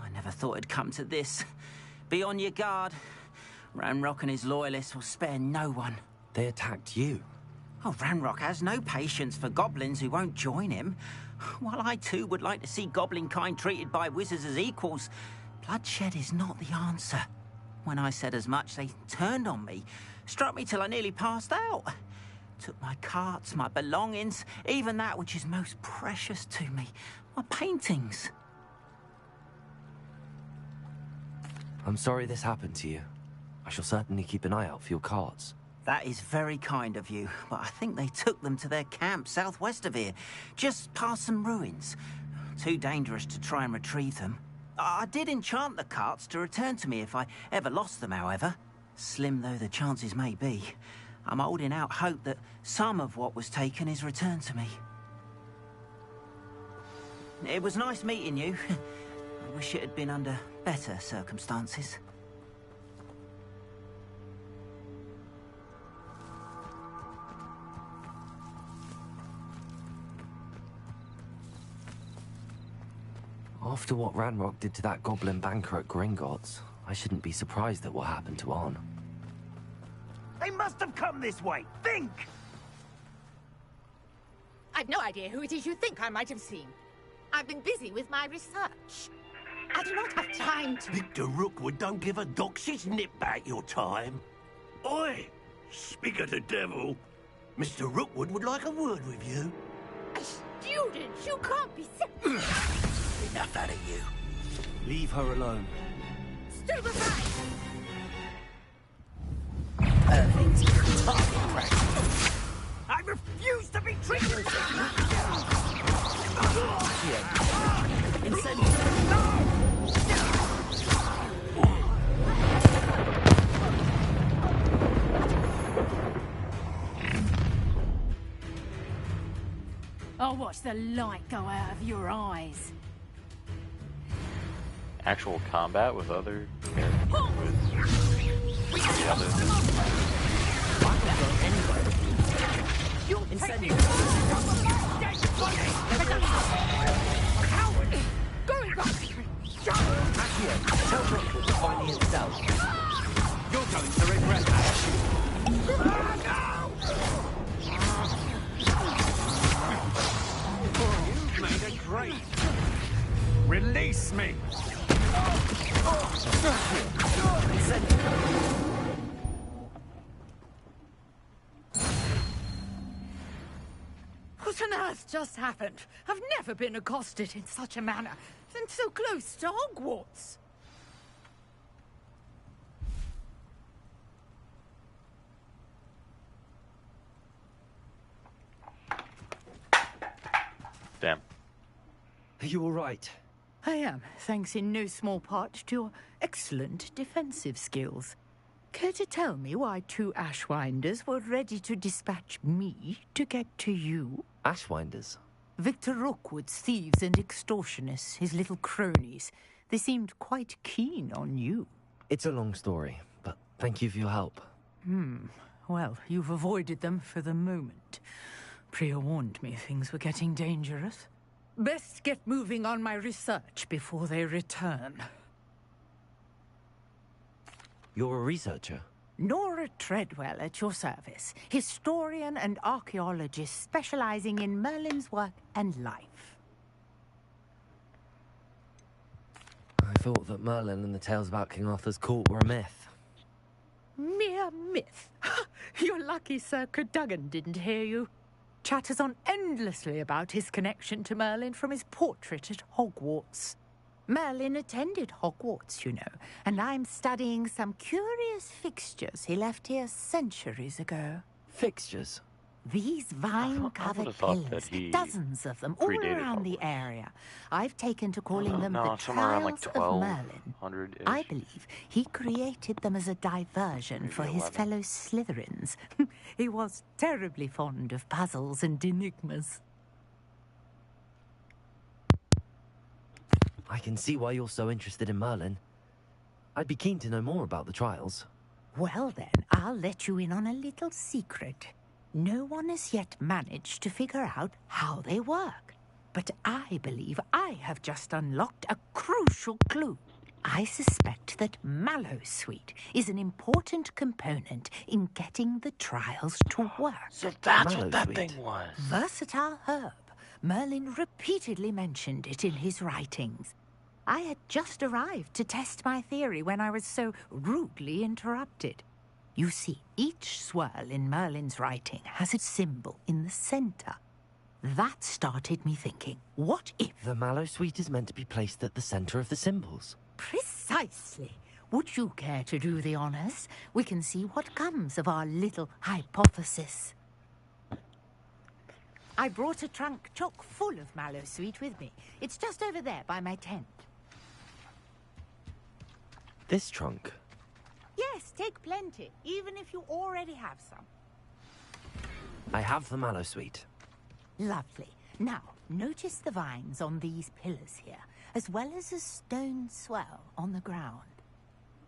I never thought it'd come to this. Be on your guard. Ranrock and his loyalists will spare no one. They attacked you? Oh, Ranrock has no patience for goblins who won't join him. While I too would like to see goblin kind treated by wizards as equals, bloodshed is not the answer. When I said as much, they turned on me, struck me till I nearly passed out. Took my carts, my belongings, even that which is most precious to me, my paintings. I'm sorry this happened to you. I shall certainly keep an eye out for your carts. That is very kind of you, but I think they took them to their camp southwest of here, just past some ruins. Too dangerous to try and retrieve them. I did enchant the carts to return to me if I ever lost them, however. Slim though the chances may be, I'm holding out hope that some of what was taken is returned to me. It was nice meeting you. I wish it had been under better circumstances. After what Ranrock did to that goblin banker at Gringotts, I shouldn't be surprised at what happened to Arn. They must have come this way. Think! I've no idea who it is you think I might have seen. I've been busy with my research. I do not have time to... Victor Rookwood don't give a doxy's nip back your time. Oi! Speak of the devil, Mr. Rookwood would like a word with you. A student? You can't be Enough out of you. Leave her alone. Stupefy! Perfect. Target practice. I refuse to be treated! I'll watch the light go out of your eyes. Actual combat with other characters? the others. Incendio! Going back! Accio, tell Rookwood to find me himself. You're going to regret that. You've made a great. Release me! What on earth just happened? I've never been accosted in such a manner, and so close to Hogwarts. Damn. Are you all right? I am, thanks in no small part to your excellent defensive skills. Care to tell me why 2 Ashwinders were ready to dispatch me to get to you? Ashwinders? Victor Rookwood's thieves and extortionists, his little cronies. They seemed quite keen on you. It's a long story, but thank you for your help. Well, you've avoided them for the moment. Priya warned me things were getting dangerous. Best get moving on my research before they return. You're a researcher? Nora Treadwell at your service, historian and archaeologist specializing in Merlin's work and life. I thought that Merlin and the tales about King Arthur's court were a myth. Mere myth. You're lucky Sir Cadogan didn't hear you. Chatters on endlessly about his connection to Merlin from his portrait at Hogwarts. Merlin attended Hogwarts, you know, and I'm studying some curious fixtures he left here centuries ago. Fixtures? These vine-covered pillars, dozens of them, all around the area. I've taken to calling them the Trials of Merlin. I believe he created them as a diversion for his fellow Slytherins. He was terribly fond of puzzles and enigmas. I can see why you're so interested in Merlin. I'd be keen to know more about the trials. Well then, I'll let you in on a little secret. No one has yet managed to figure out how they work. But I believe I have just unlocked a crucial clue. I suspect that Mallowsweet is an important component in getting the trials to work. So that's what that thing was. Versatile herb. Merlin repeatedly mentioned it in his writings. I had just arrived to test my theory when I was so rudely interrupted. You see, each swirl in Merlin's writing has a symbol in the center. That started me thinking, what if... The Mallowsweet is meant to be placed at the center of the symbols. Precisely. Would you care to do the honors? We can see what comes of our little hypothesis. I brought a trunk chock full of Mallowsweet with me. It's just over there by my tent. This trunk? Yes, take plenty, even if you already have some. I have the Mallowsweet. Lovely. Now, notice the vines on these pillars here, as well as a stone swell on the ground.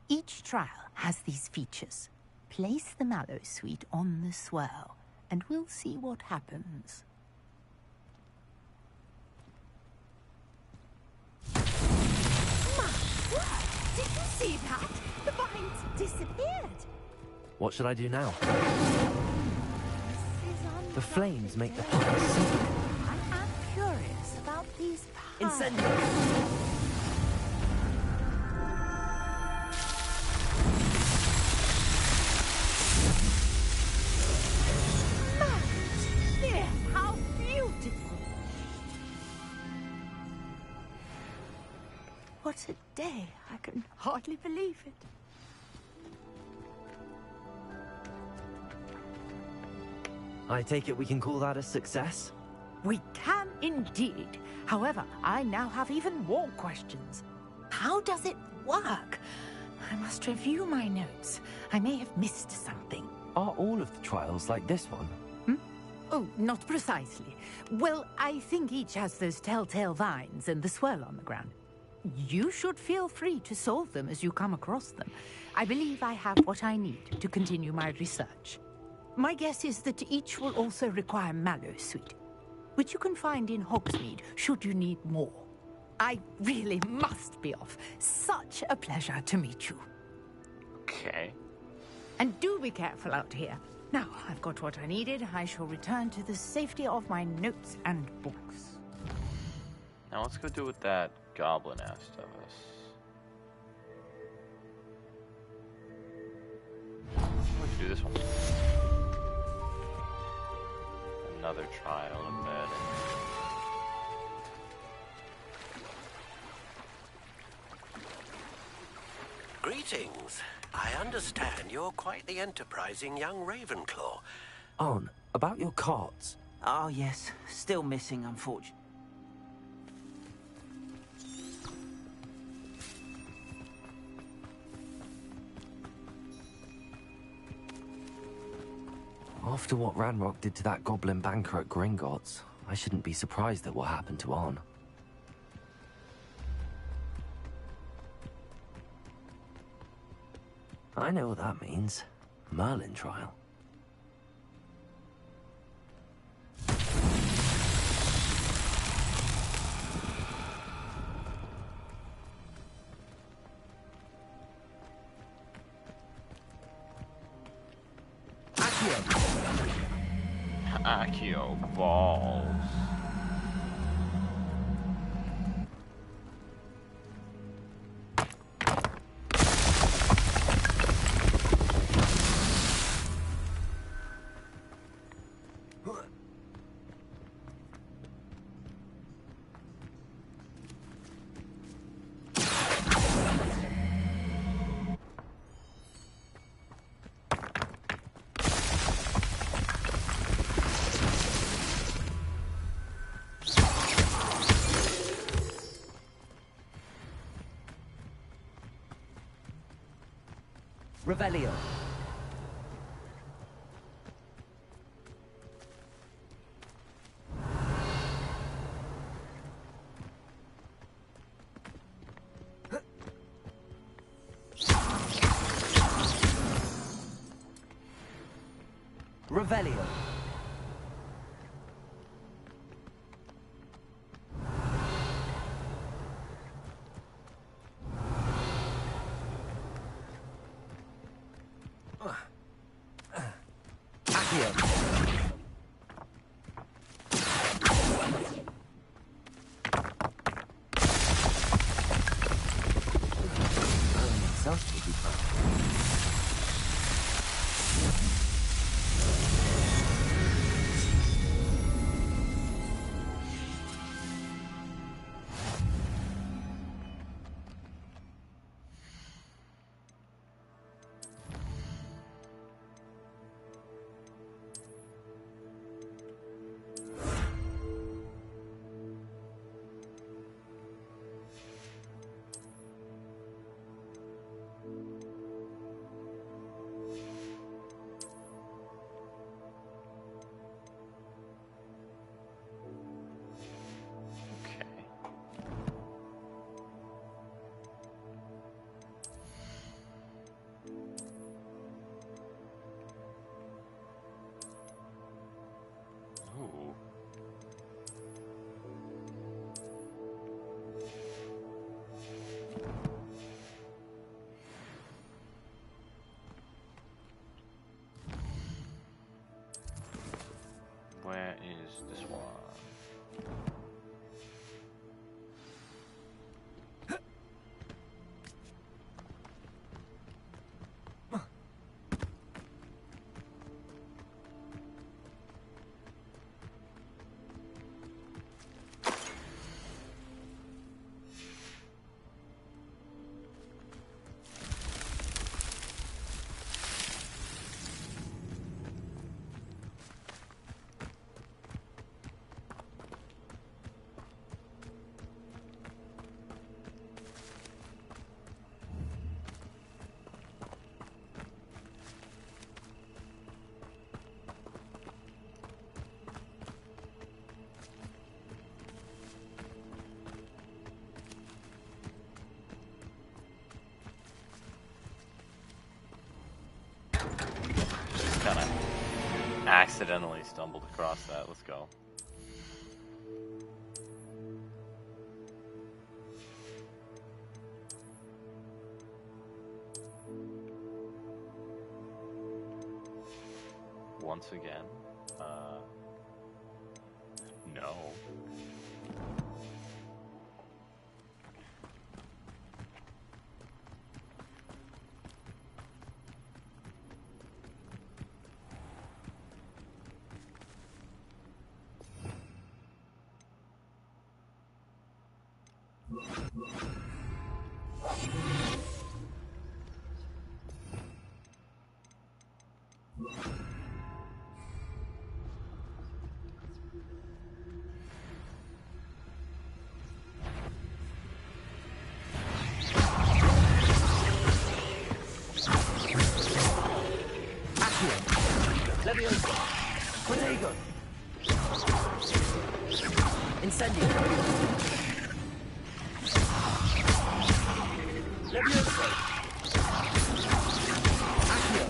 Each trial has these features. Place the Mallowsweet on the swell, and we'll see what happens. Did you see that? The vines disappeared. What should I do now? The flames make the piles sink. I am curious about these piles. Incendio! Dear, how beautiful! What a day! I can hardly believe it. I take it we can call that a success? We can indeed. However, I now have even more questions. How does it work? I must review my notes. I may have missed something. Are all of the trials like this one? Oh, not precisely. Well, I think each has those telltale vines and the swirl on the ground. You should feel free to solve them as you come across them. I believe I have what I need to continue my research. My guess is that each will also require mallow sweet, which you can find in Hogsmeade should you need more. I really must be off. Such a pleasure to meet you. Okay. And do be careful out here. Now, I've got what I needed. I shall return to the safety of my notes and books. Now let's go do what that goblin asked of us. Let's do this one. Another trial of bed. Greetings. I understand you're quite the enterprising young Ravenclaw. Arn, about your carts. Oh, yes. Still missing, unfortunately. After what Ranrock did to that goblin banker at Gringotts, I shouldn't be surprised at what happened to Arn. I know what that means. Merlin trial. Accio balls. Revelio. Revelio. Ooh. Where is this one? accidentally stumbled across that. Let's go. Once again. No. Leviosa! Protego! Incendio! Leviosa! Accio!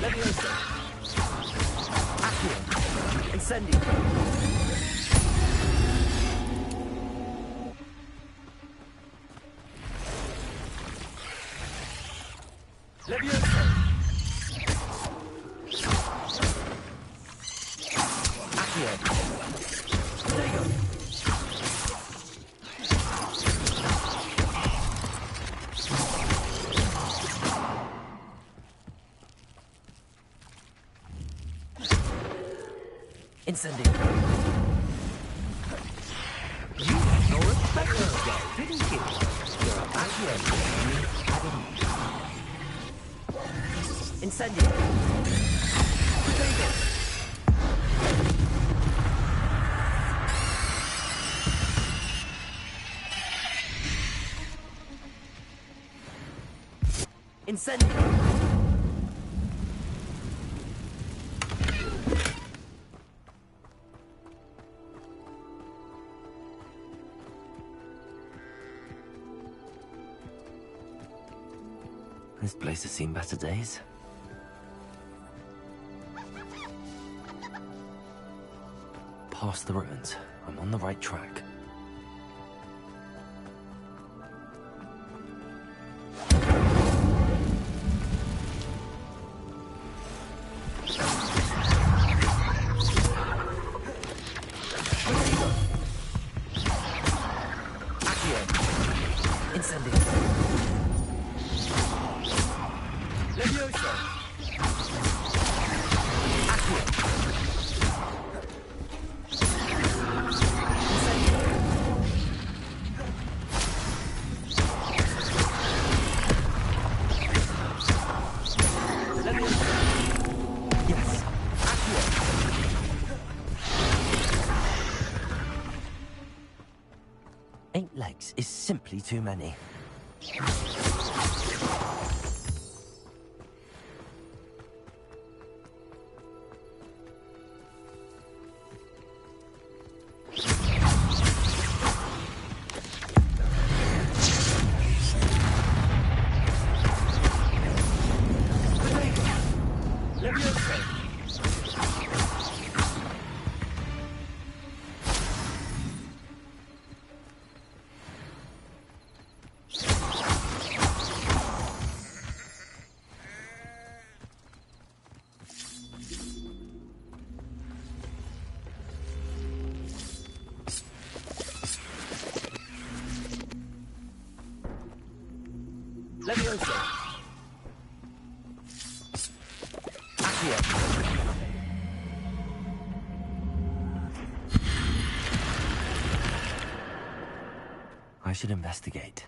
Leviosa! Accio! Incendio! Leviosa! Accio! Protego! Incendio! You had no respect for the guy, didn't you? You're a bad man. I didn't. Incendio! Protego! Incendio! This place has seen better days. Past the ruins. I'm on the right track. Accio! Incendio! Leviosa! Accio! Eight legs is simply too many. Leviosa! Accio! I should investigate.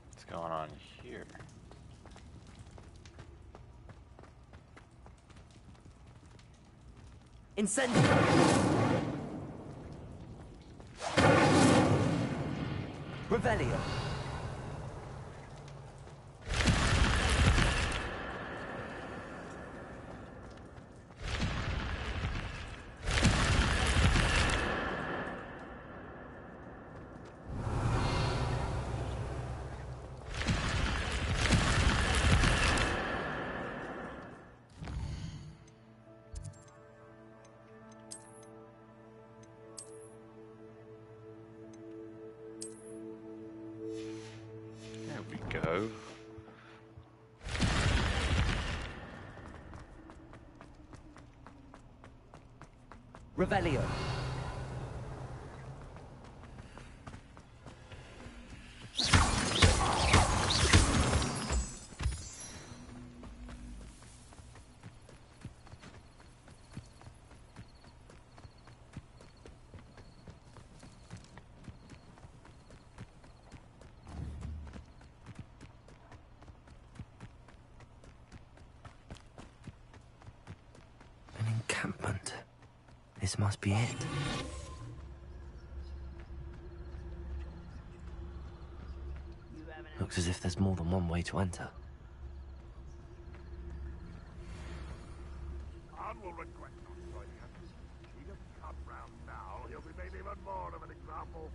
What's going on here? Incendio! Revelio! go. Revelio. An encampment. This must be it. Looks as if there's more than one way to enter. Anne will regret not joining us. He doesn't come round now, he'll be made even more of an example.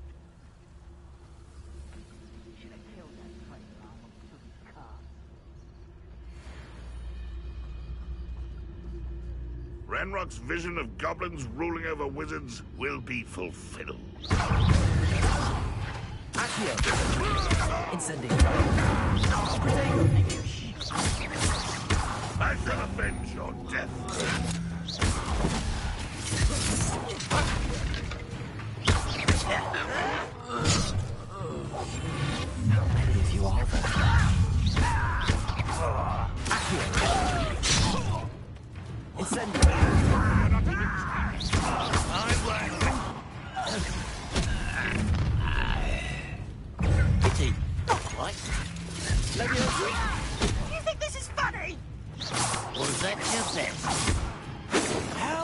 Should have killed that traitor on Suki's car. Ranrock's vision of goblins ruling over wizards will be fulfilled. Incendiary. I shall avenge your death. How many of you are there? Incendiary. Pity. Not quite. You think this is funny? Was that your best? How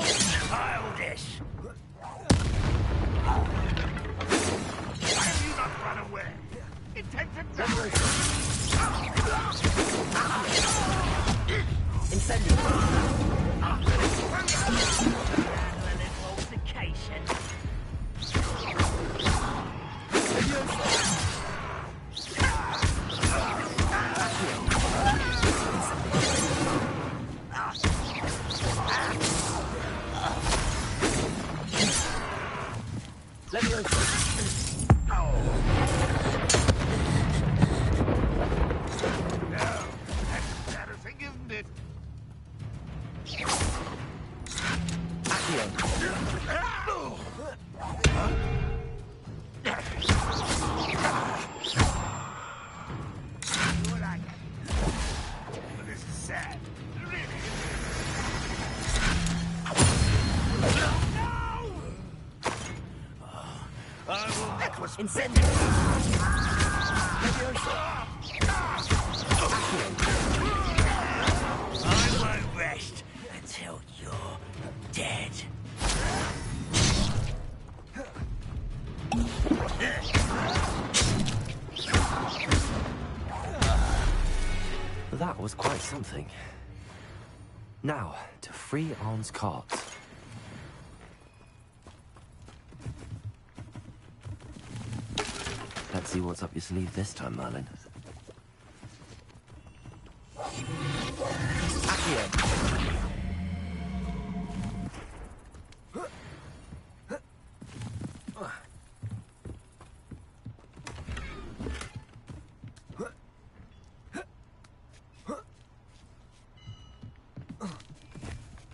childish! Why have you not run away? Intend to die! Incendiary. A little altercation. Incendiary. I won't rest until you're dead. That was quite something. Now, to free Arn's carts. Let's see what's up your sleeve this time, Merlin. Accio.